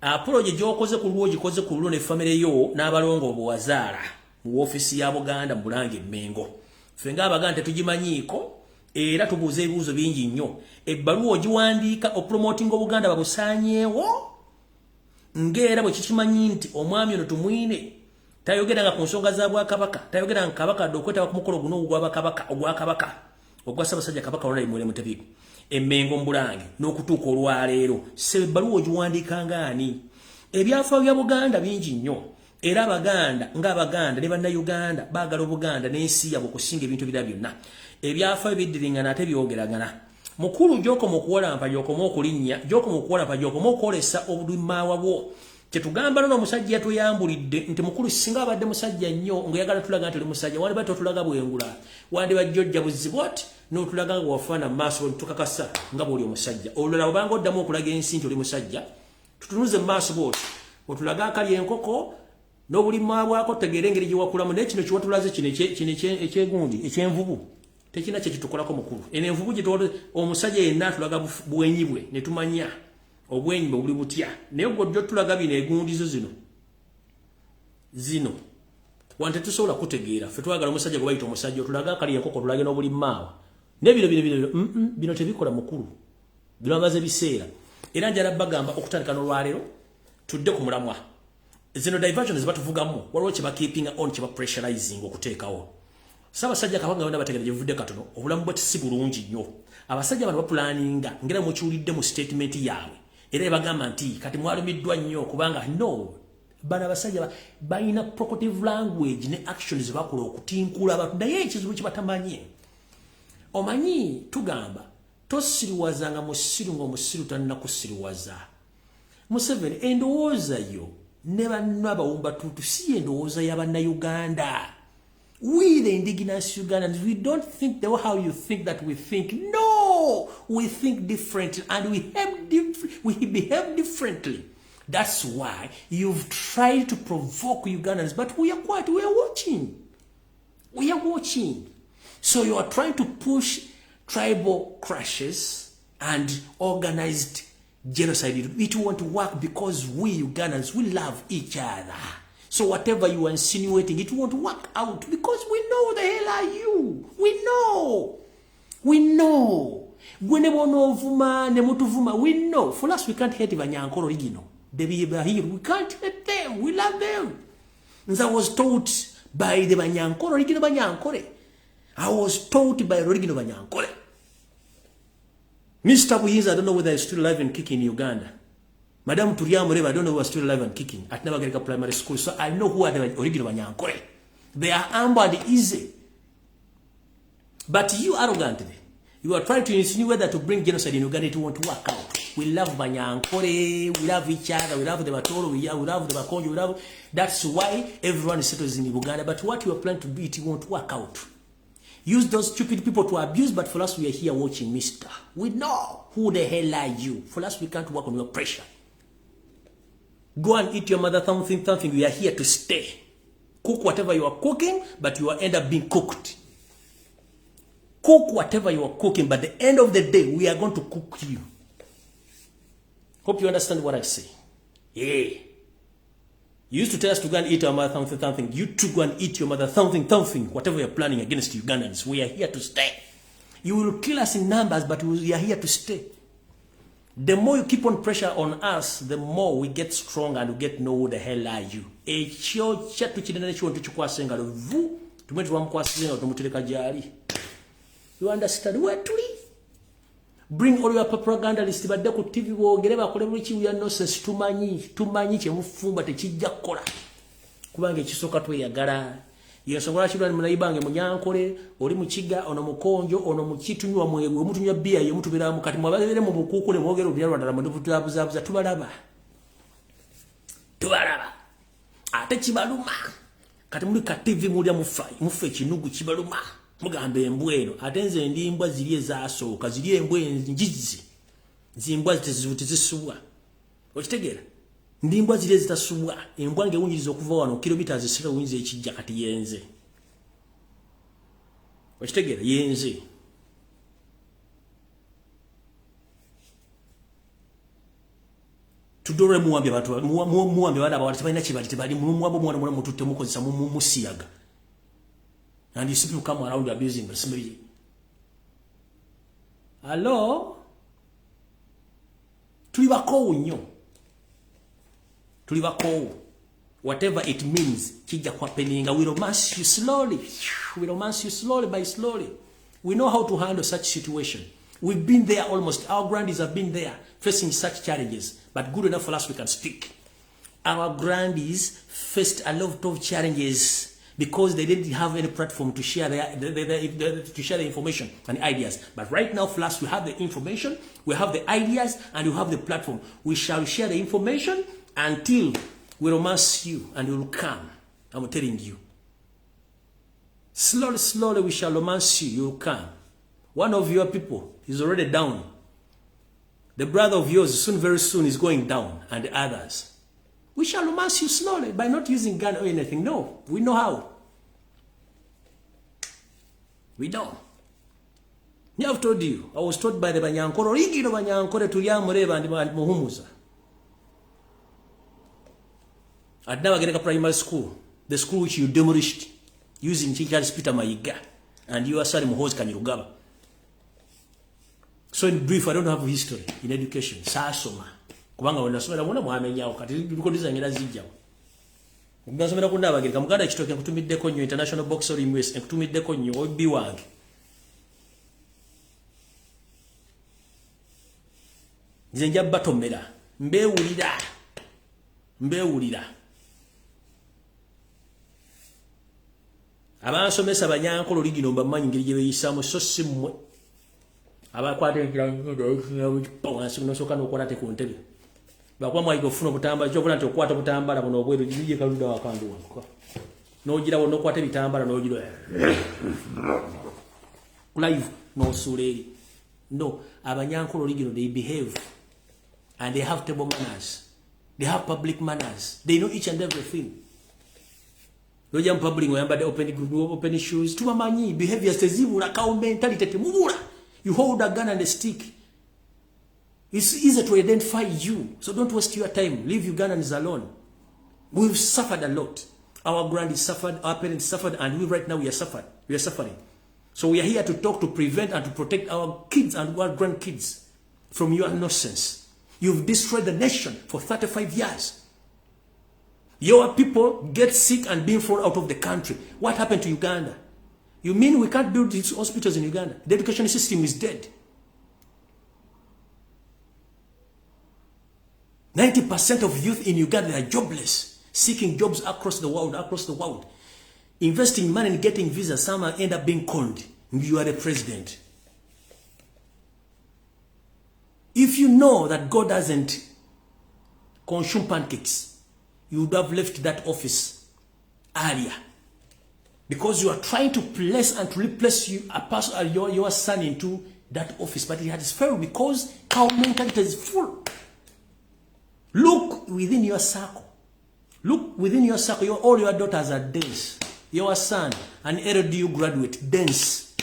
Apology gy'okoze ku lwo gikoze ku lwo ne family yo n'abalongo obuwazaala mu ofisi ya Buganda mu Bulange Mmengo. Ffe ng'Abaganda tetugimanyiiko era tubuuza ebibuuzo bingi nnyo. Ebbaluwa ogiwandiika opromoting Obuganda babusaanyeewo ng'era bwe kikimanyi nti omwami ono tumwine tayogeranga ku nsonga za Bwakabaka, tayogeranga Kabaka adde okwetaba ku mukolo guno ogwa Kabaka ogwa Ssaabasajja Kabaka Ronald Muwere Mutebi Emmengo mu Bulange n'okutuuka olwaleero. Sebe ebbaluwa ogiwandiikanga ani? Ebyafaayo bya Buganda bingi nnyo era Abaganda ng'Abaganda ne Bannayuganda baagala Obuganda n'ensi yabwe okusinga ebintu ebirala byonna. Ebyafaayo biddiringana ate byogeragana. Mukulu gy'okoma okuwalampa gy'okoma okulinnya gy'okoma okuwalampa gy'okoma okwolesa obudimaawa bwo. Kyetugamba nno omusajja tuyambulidde nti mukulu singa abadde musajja nnyo ng'oyagala tulaga nti oli musajja wandi bati otulaga bwengula wandi bajjojja buzibu oti n'otulaga nga wafaana mu maaso tukakasa nga bw'oli omusajja. Olulala obanga oddamu okulaga ensi nti oli musajja tutunuze mu maaso bwoti otulaga akali enkoko n'obulimwa bwako tegeera engeri gye wakulamu naye kino kiwatulaze kino ekyegundi ekyenvubu tekina kye kitukolako mukulu. Eno envubu gye omusajja yenna atulaga bwenyi bwe ne tumanya obwenyi buli butya naye gwe tulaga bino egundizo zino wante tusobola kutegeera ffe twagala omusajja gwe bayita omusajja otulaga akali enkoko tulage n'obulimaawa bino tebikola mukulu bino amaze biseera era njala bagamba okutandika n'olwaleero tudde ku mulamwa zino diversions batuvugamu waliwo kye bakeepinga on kye bapressurizing okuteekawo. Ssaabasajja Kabaka yonna bategera gye buvudde katono obulamu bwe si bulungi nnyo. Abasajja bano bapulaninga ngera mukiwulidde mu statement yaabwe era bagamba nti kati mwalumiddwa nnyo kubanga no bana abasajja balina provocative language ne actions bakola okutinkula abantu naye ekizibu kye batamanyi. Omanyi tugamba tosiriwazanga musiru ng'omusiru tannakusiriwaza. Museveni endowooza yo ne banno abawumba tutu si endowooza y'Abannayuganda. We the indigenous Ugandans, we don't think the way how you think that we think. No, we think differently and we behave differently. That's why you've tried to provoke Ugandans, but we are watching. We are watching. So you are trying to push tribal crashes and organized genocide. It won't work because we Ugandans, we love each other. So whatever you are insinuating, it won't work out because we know the hell are you. We know. We know. For us, we can't hate Banyankore original. They be here. We can't hate them. We love them. And I was taught by the Banyankore, original Banyankore. I was taught by original Banyankore. Mr. Buyinza, I don't know whether he's still alive and kicking in Uganda. Madam Turiamureva, I don't know who are still alive and kicking at Navagarika Primary School, so I know who are the original Banyankore. They are humble and easy. But you arrogantly, you are trying to insinuate that to bring genocide in Uganda, it won't work out. We love Banyankore, we love each other, we love the Batoro, we love the Bakonjo, we love. That's why everyone settles in Uganda. But what you are planning to do, it won't work out. Use those stupid people to abuse, but for us, we are here watching, mister. We know who the hell are you. For us, we can't work on your pressure. Go and eat your mother something. We are here to stay. Cook whatever you are cooking, but you will end up being cooked. Cook whatever you are cooking, but at the end of the day, we are going to cook you. Hope you understand what I say. Yeah. You used to tell us to go and eat our mother something. You too go and eat your mother something. Whatever you're planning against Ugandans, we are here to stay. You will kill us in numbers, but we are here to stay. The more you keep on pressure on us, the more we get strong and we get know who the hell are you. You understand? Bring all your propagandalists badde ku TV boogere bakole buli kimu ya nonsense tumanyi kye mufumba tekijja kukola. Kubanga ekisooka tweyagala. Yensongola kirwa munayibange munyankole oli mukiga ono mukonjo ono mukitunywa mwebwe mutunywa bia ye mutubira mu kati mwabere mu bukuku ne mwogero byalwa dala mu tutabuzabuza tubalaba. Ate kibaluma. Kati muri ka TV mulya mufe kinugu kibaluma. Mugambe embweno atenze ndi mbwa ziri ezasooka ziri embwe njizi zimbwa zitezisuwa okitegera ndi mbwa ziri ezitasuwa embwa nge wunjiriza okuva wano kilometers zisika wunjiriza ekijja kati yenze okitegera yenze tudore muwambe batu muwambe bana bawali tabalina kibali tebali muwambo mwana mututte mukozesa musiyaga. And you see people come around abusing somebody. Hello? Tulibako unyo. Whatever it means, kija kwa peninga. We romance you slowly. By slowly. We know how to handle such situation. We've been there almost. Our grandies have been there facing such challenges. But good enough for us, we can speak. Our grandies faced a lot of challenges because they didn't have any platform to share the information and ideas. But right now, for us, we have the information, we have the ideas, and we have the platform. We shall share the information until we romance you, and you will come. I'm telling you. Slowly, we shall romance you. You will come. One of your people is already down. The brother of yours, very soon, is going down, and the others. We shall romance you slowly by not using gun or anything. No, we know how. We know. I've told you. I was taught by the Banyankoro. Rigiro Banyankore to Yamureva and Muhumuza. I'd never get a primary school. The school which you demolished using Charles Peter Mayiga. And you are Salim Hos Kanyugaba. So in brief, I don't have history in education. Sasoma. Kubanga wanasomera mwana mwamenyao kati bikodiza ngera zijja. Mbasomera kundaba gika muganda kitoke kutumiddeko nnyo international boxer in US kutumiddeko nnyo obi wange. Nze njja batomera mbewulira. Abansomesa Banyankolo ligino bamanyi ngeri gye beyisamu so si mmwe. Abakwate ngira soka nokola te ku ntebe. Bakwa mwayi gofuna butambala kyokula nti okwata butambala buno obweru jije kaluda wakandu wanko. Nogira wono kwate bitambala nogira. Live no suleri. No, Abanyankolo ligino they behave and they have table manners. They have public manners. They know each and everything. Loja public wayamba the open shoes tumamanyi behaviors tezibula ka mentality temubula. You hold a gun and a stick. It's easy to identify you. So don't waste your time. Leave Ugandans alone. We've suffered a lot. Our grandies suffered, our parents suffered, and we right now we are suffering. So we are here to talk to prevent and to protect our kids and our grandkids from your nonsense. You've destroyed the nation for 35 years. Your people get sick and being thrown out of the country. What happened to Uganda? You mean we can't build these hospitals in Uganda? The education system is dead. 90% of youth in Uganda are jobless, seeking jobs across the world. Investing money in getting visas, some end up being conned. You are the president. If you know that God doesn't consume pancakes, you would have left that office earlier. Because you are trying to place and to replace your son into that office, but it has failed because our mentality is full. Look within your circle. Look within your circle. All your daughters are dense. Your son, an LDU graduate, dense.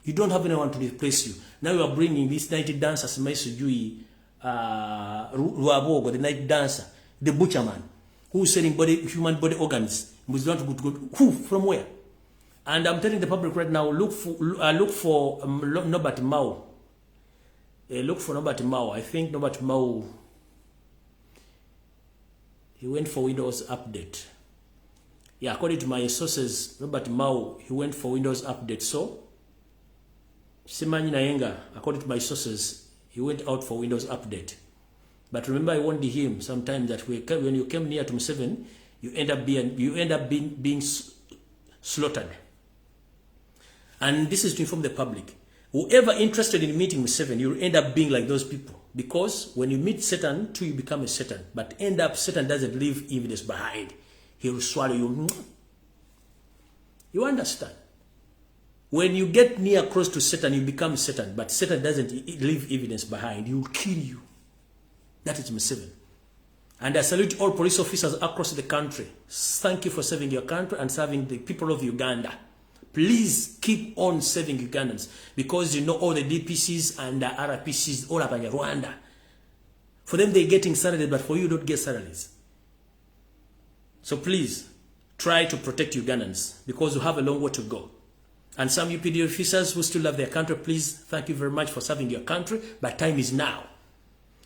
You don't have anyone to replace you. Now you are bringing these 90 dancers, Maisujui, Ruabogo, the night dancer, the butcher man, who is selling human body organs. Who? From where? And I'm telling the public right now, look for Nobert Mao. Look for Nobert Mao. I think Nobert Mao, he went for Windows update. Yeah, according to my sources, Nobert Mao, he went for Windows update. So, Simanyi Nayenga, according to my sources, He went out for Windows update. But remember, I warned him sometimes that when you came near to Museveni, you end up being slaughtered. And this is to inform the public. Whoever interested in meeting Museveni, you'll end up being like those people. Because when you meet Satan, too, you become a Satan. But end up, Satan doesn't leave evidence behind. He will swallow you. You understand? When you get near close to Satan, you become Satan. But Satan doesn't leave evidence behind. He will kill you. That is Museveni. And I salute all police officers across the country. Thank you for serving your country and serving the people of Uganda. Please keep on serving Ugandans, because you know all the DPCs and the RPCs, all about Rwanda. For them, they're getting salaries, but for you, don't get salaries. So please, try to protect Ugandans, because you have a long way to go. And some UPD officers who still love their country, please, thank you very much for serving your country, but time is now.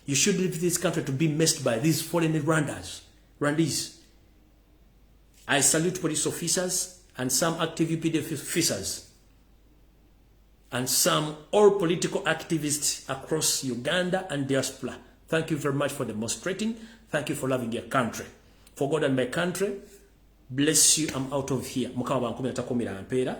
You should leave this country to be messed by these foreign Rwandese. I salute police officers and some active UPD officers and some all political activists across Uganda and diaspora. Thank you very much for demonstrating. Thank you for loving your country. For God and my country, bless you. I'm out of here. Mukama bankumira takumira ampera.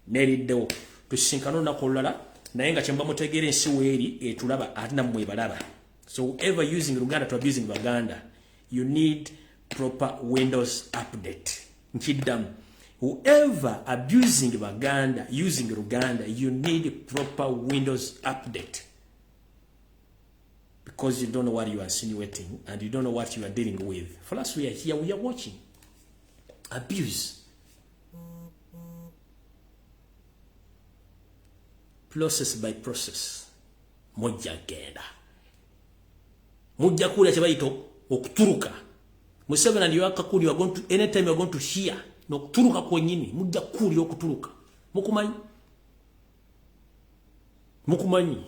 Neriddewo. Tusinkano na kolala. Nayenga chamba mutegere ensi weeri etulaba atina mmwe balaba. So whoever using Uganda to abusing Uganda, you need proper Windows update. Nchidam. Whoever abusing Uganda, using Uganda, you need proper Windows update. Because you don't know what you are insinuating and you don't know what you are dealing with. For us, we are here, we are watching. Abuse. Process by process. Moja genda. Moja kule chabaito okuturuka. Museveni and Yoweri you are going to, anytime you are going to hear no kuturuka kwenyini, moja kule okuturuka. Mukumanyi.